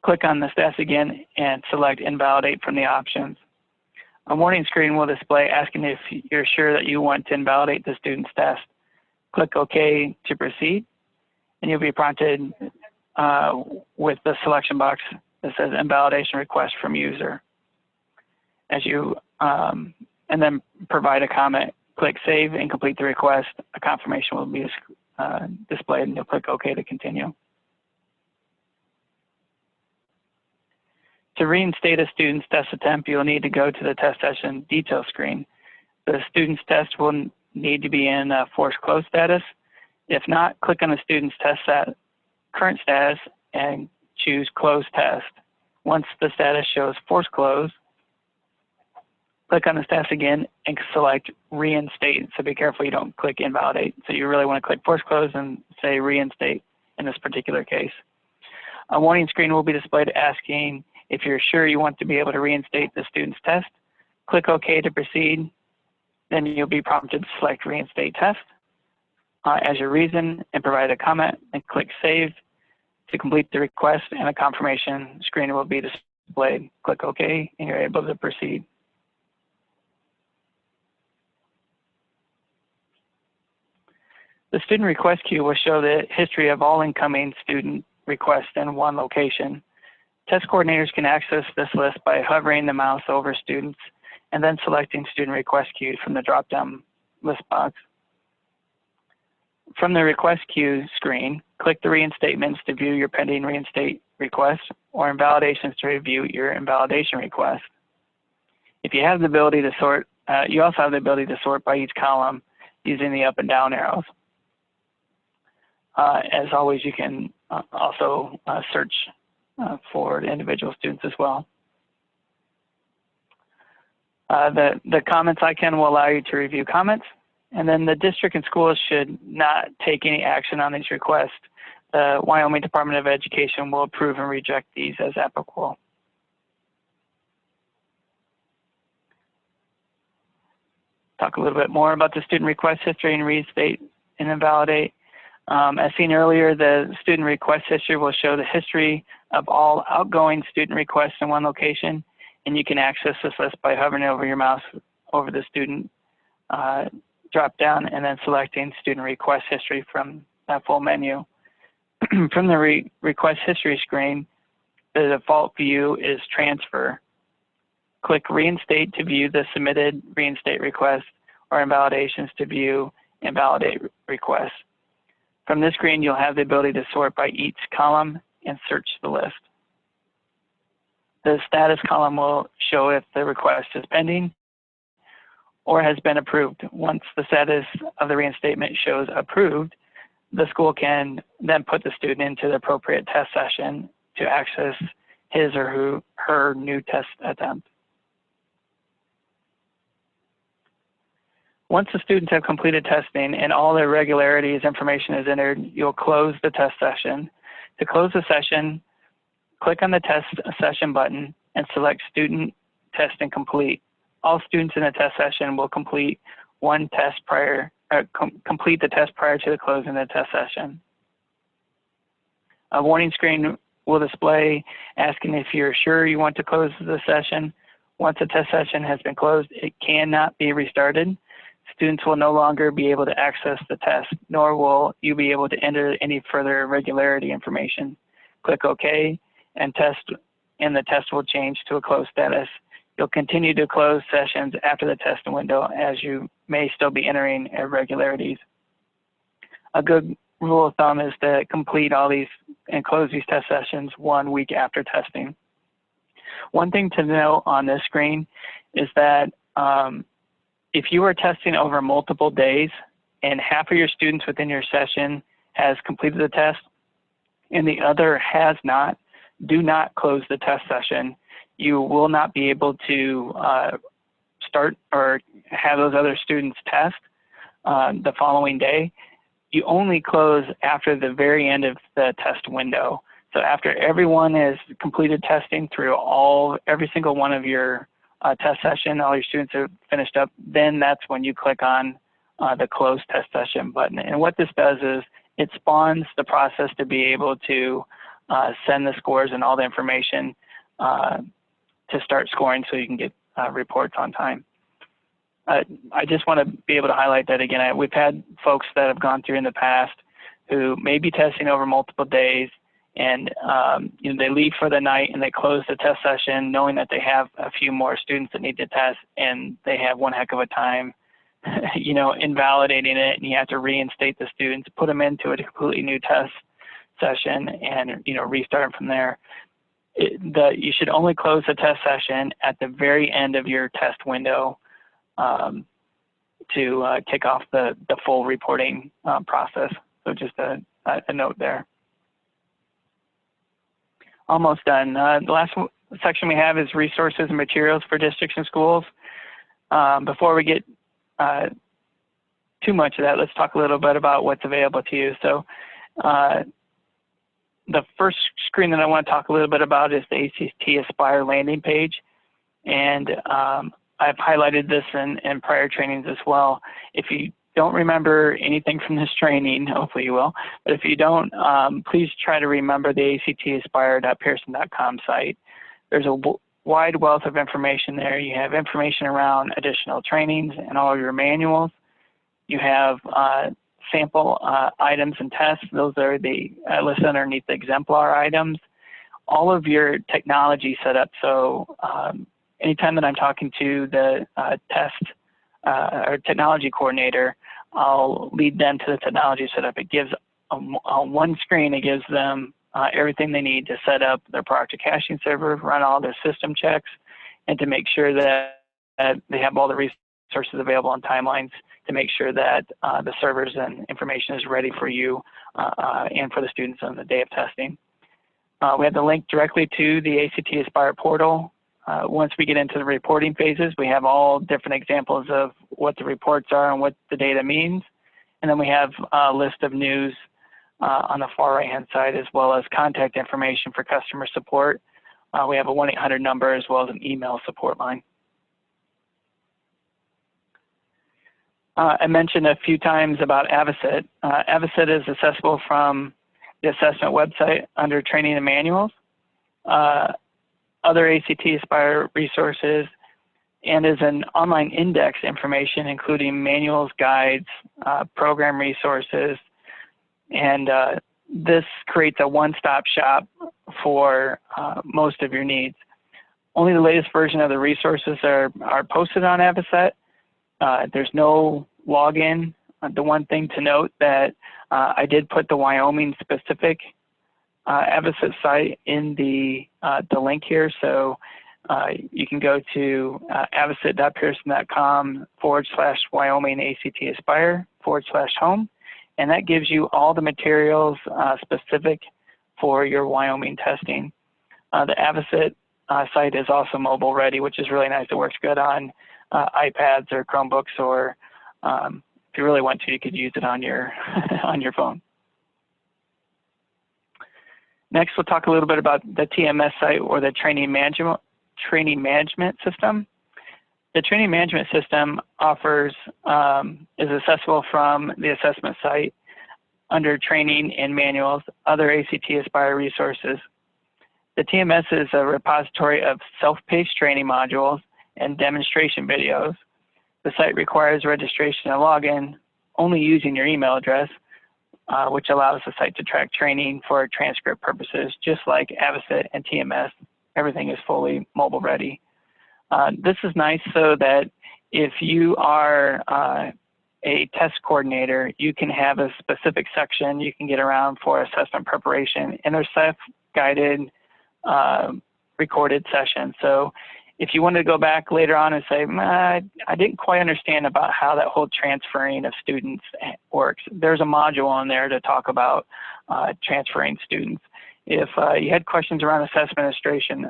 click on the status again and select invalidate from the options. A warning screen will display asking if you're sure that you want to invalidate the student's test. Click OK to proceed, and you'll be prompted with the selection box that says invalidation request from user. As you and then provide a comment, click save and complete the request. A confirmation will be displayed, and you'll click OK to continue. To reinstate a student's test attempt, you'll need to go to the test session detail screen. The student's test will need to be in a forced close status. If not, click on the student's test current status and choose close test. Once the status shows forced close, click on the status again and select reinstate. So be careful you don't click invalidate. So you really want to click forced close and say reinstate in this particular case. A warning screen will be displayed asking if you're sure you want to be able to reinstate the student's test. Click OK to proceed. Then you'll be prompted to select reinstate test as your reason and provide a comment and click save to complete the request, and a confirmation screen will be displayed. Click OK and you're able to proceed. The student request queue will show the history of all incoming student requests in one location. Test coordinators can access this list by hovering the mouse over students and then selecting student request queue from the drop-down list box. From the request queue screen, click the reinstatements to view your pending reinstate request or invalidations to review your invalidation request. If you also have the ability to sort by each column using the up and down arrows. As always, you can also search for individual students as well. The comments icon will allow you to review comments, and then the district and schools should not take any action on these requests. The Wyoming Department of Education will approve and reject these as applicable. Talk a little bit more about the student request history and reinstate and invalidate. As seen earlier, the student request history will show the history of all outgoing student requests in one location, and you can access this list by hovering over your mouse over the student drop down and then selecting student request history from that full menu. From the request history screen, the default view is transfer. Click reinstate to view the submitted reinstate request, or invalidations to view invalidate requests. From this screen, you'll have the ability to sort by each column and search the list. The status column will show if the request is pending or has been approved. Once the status of the reinstatement shows approved, the school can then put the student into the appropriate test session to access his or her new test attempt. Once the students have completed testing and all their irregularities information is entered, you'll close the test session. To close the session, click on the test session button and select student test and complete. All students in the test session will complete one test complete the test prior to the closing of the test session. A warning screen will display asking if you're sure you want to close the session. Once the test session has been closed, it cannot be restarted. Students will no longer be able to access the test, nor will you be able to enter any further irregularity information. Click OK, and the test will change to a closed status. You'll continue to close sessions after the test window, as you may still be entering irregularities. A good rule of thumb is to complete all these and close these test sessions 1 week after testing. One thing to note on this screen is that if you are testing over multiple days and half of your students within your session has completed the test and the other has not, do not close the test session. You will not be able to start or have those other students test the following day. You only close after the very end of the test window. So after everyone has completed testing through every single one of your test session, all your students have finished up, then that's when you click on the close test session button. And what this does is it spawns the process to be able to send the scores and all the information to start scoring so you can get reports on time. I just want to be able to highlight that again. We've had folks that have gone through in the past who may be testing over multiple days, and they leave for the night and they close the test session knowing that they have a few more students that need to test, and they have one heck of a time invalidating it, and you have to reinstate the students, put them into a completely new test session, and restart them from there. You should only close the test session at the very end of your test window to kick off the full reporting process. So just a note there. Almost done. The last section we have is resources and materials for districts and schools. Before we get too much of that, let's talk a little bit about what's available to you. So the first screen that I want to talk a little bit about is the ACT Aspire landing page. And I've highlighted this in prior trainings as well. If you don't remember anything from this training, hopefully you will, but if you don't, please try to remember the actaspire.pearson.com site. There's a wide wealth of information there. You have information around additional trainings and all of your manuals. You have sample items and tests. Those are listed underneath the exemplar items. All of your technology setup. So anytime that I'm talking to the test or technology coordinator, I'll lead them to the technology setup. It gives on one screen, it gives them everything they need to set up their Proctor caching server, run all their system checks, and to make sure that they have all the resources available on timelines to make sure that the servers and information is ready for you and for the students on the day of testing. We have the link directly to the ACT Aspire portal. Once we get into the reporting phases, we have all different examples of what the reports are and what the data means. And then we have a list of news on the far right-hand side, as well as contact information for customer support. We have a 1-800 number as well as an email support line. I mentioned a few times about Avocet. Avocet is accessible from the assessment website under training and manuals, other ACT Aspire resources, and is an online index information including manuals, guides, program resources, and this creates a one-stop shop for most of your needs. Only the latest version of the resources are posted on Avocet. There's no login. The one thing to note that I did put the Wyoming specific Avocet site in the link here, so you can go to avocet.pearson.com/Wyoming ACT Aspire /home, and that gives you all the materials specific for your Wyoming testing. The Avocet site is also mobile ready, which is really nice. It works good on iPads or Chromebooks, or if you really want to, you could use it on your on your phone. Next, we'll talk a little bit about the TMS site, or the training management system. The training management system offers is accessible from the assessment site under training and manuals, other ACT Aspire resources. The TMS is a repository of self-paced training modules and demonstration videos. The site requires registration and login only using your email address, which allows the site to track training for transcript purposes, just like Avocet and TMS. Everything is fully mobile ready. This is nice so that if you are a test coordinator, you can have a specific section you can get around for assessment preparation, and they're self-guided recorded sessions. So if you want to go back later on and say, I didn't quite understand about how that whole transferring of students works, there's a module on there to talk about transferring students. If you had questions around assessment administration,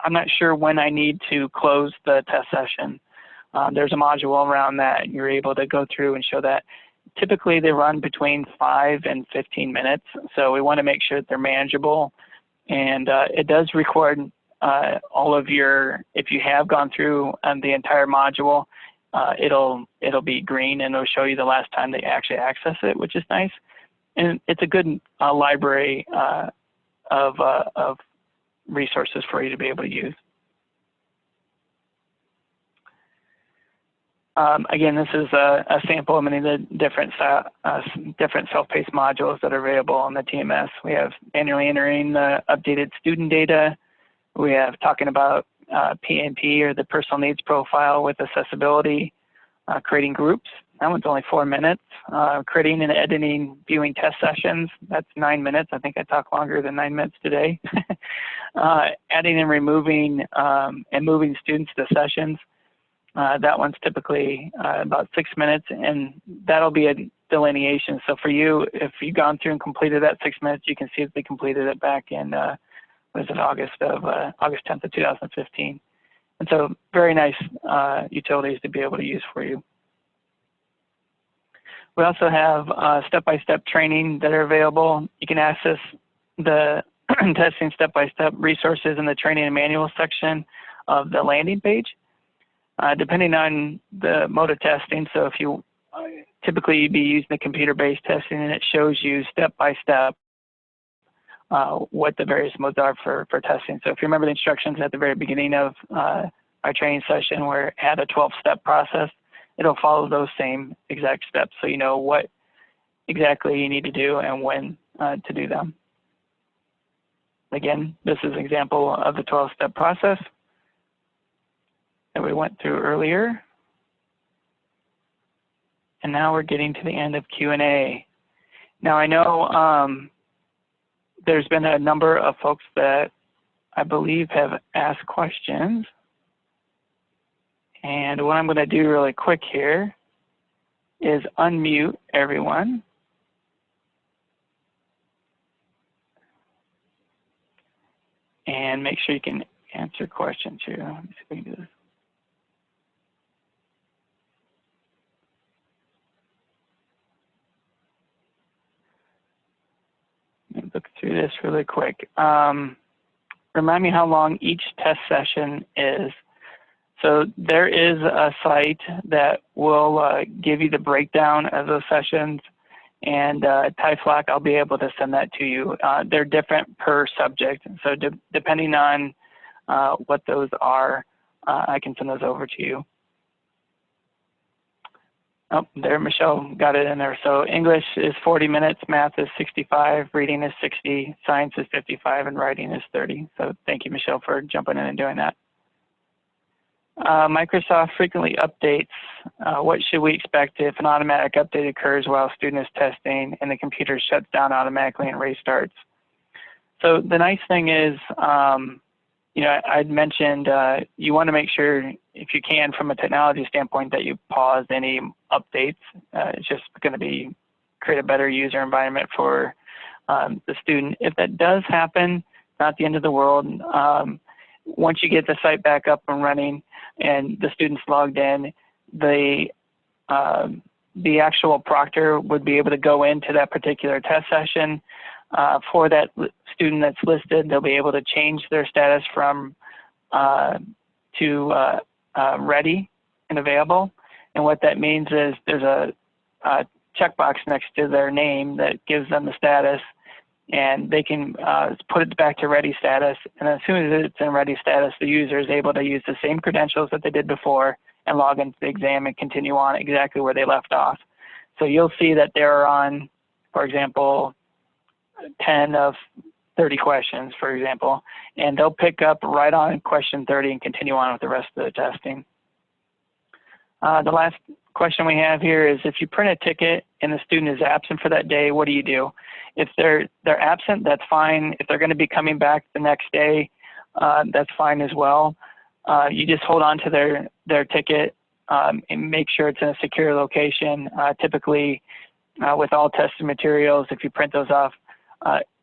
I'm not sure when I need to close the test session, there's a module around that. You're able to go through and show that. Typically they run between 5 and 15 minutes, so we want to make sure that they're manageable. And it does record all of your, if you have gone through the entire module, it'll be green and it'll show you the last time they actually access it, which is nice. And it's a good library of resources for you to be able to use. Again, this is a sample of many of the different self-paced modules that are available on the TMS. We have manually entering the updated student data. We have talking about PNP, or the personal needs profile with accessibility, creating groups. That one's only 4 minutes. Creating and editing viewing test sessions. That's 9 minutes. I think I talked longer than 9 minutes today. Adding and removing and moving students to sessions. That one's typically about 6 minutes, and that'll be a delineation. So for you, if you've gone through and completed that 6 minutes, you can see that they completed it back in was it August 10th of 2015. And so very nice utilities to be able to use for you. We also have step-by-step training that are available. You can access the testing step-by-step resources in the training and manual section of the landing page, depending on the mode of testing. So if you typically you'd be using the computer-based testing, and it shows you step-by-step what the various modes are for testing. So if you remember the instructions at the very beginning of our training session where it had a 12-step process, it'll follow those same exact steps, so you know what exactly you need to do and when to do them. Again, this is an example of the 12-step process that we went through earlier. And now we're getting to the end of Q&A. Now I know there's been a number of folks that I believe have asked questions. And what I'm going to do really quick here is unmute everyone. and make sure you can answer questions here. Let me see if we can do this. Let me look through this really quick. Remind me how long each test session is. So there is a site that will give you the breakdown of those sessions, and TIFLOC, I'll be able to send that to you. They're different per subject, so depending on what those are, I can send those over to you. Oh, there, Michelle got it in there. So English is 40 minutes, math is 65, reading is 60, science is 55, and writing is 30. So thank you, Michelle, for jumping in and doing that. Microsoft frequently updates. What should we expect if an automatic update occurs while a student is testing and the computer shuts down automatically and restarts? So the nice thing is, you know, I'd mentioned you want to make sure, if you can, from a technology standpoint, that you pause any updates. It's just going to create a better user environment for the student. If that does happen, not the end of the world. Once you get the site back up and running and the students logged in, the actual proctor would be able to go into that particular test session. For that student that's listed, they'll be able to change their status from to ready and available. And what that means is there's a checkbox next to their name that gives them the status, and they can put it back to ready status. And as soon as it's in ready status, the user is able to use the same credentials that they did before and log into the exam and continue on exactly where they left off. So you'll see that they're on, for example, 10 of 30 questions, for example, and they'll pick up right on question 30 and continue on with the rest of the testing. The last question we have here is, if you print a ticket and the student is absent for that day, what do you do? If they're absent, that's fine. If they're going to be coming back the next day, that's fine as well. You just hold on to their ticket and make sure it's in a secure location. Typically, with all tested materials, if you print those off,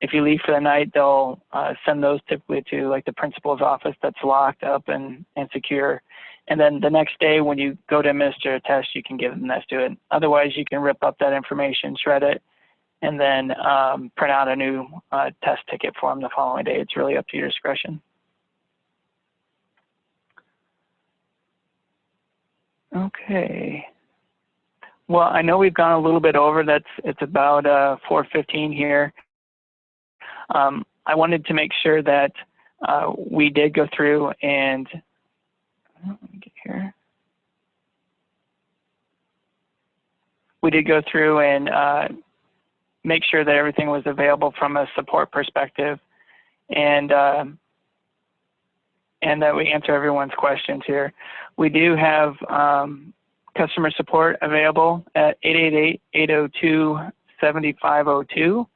if you leave for the night, they'll send those typically to like the principal's office that's locked up and secure. And then the next day when you go to administer a test, you can give them that to it. Otherwise, you can rip up that information, shred it, and then print out a new test ticket for them the following day. It's really up to your discretion. Okay. Well, I know we've gone a little bit over. It's about 4:15 here. I wanted to make sure that we did go through and let me get here. We did go through and make sure that everything was available from a support perspective, and that we answer everyone's questions here. We do have customer support available at 888-802-7502.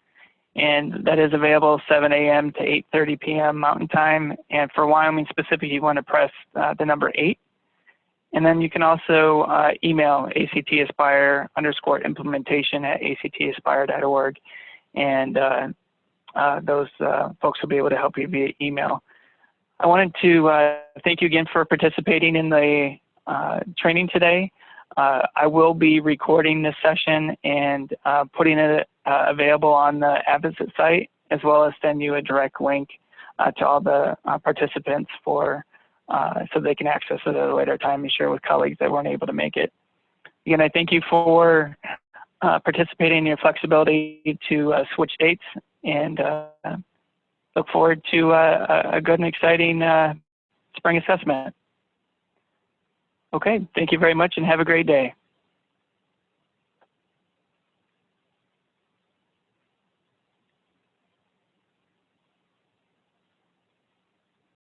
And that is available 7 a.m. to 8:30 p.m. Mountain Time. And for Wyoming specific, you want to press the number 8. And then you can also email actaspire_implementation@actaspire.org. And those folks will be able to help you via email. I wanted to thank you again for participating in the training today. I will be recording this session and putting it available on the Advocate site, as well as send you a direct link to all the participants so they can access it at a later time and share with colleagues that weren't able to make it. Again, I thank you for participating in your flexibility to switch dates, and look forward to a good and exciting spring assessment. Okay, thank you very much and have a great day.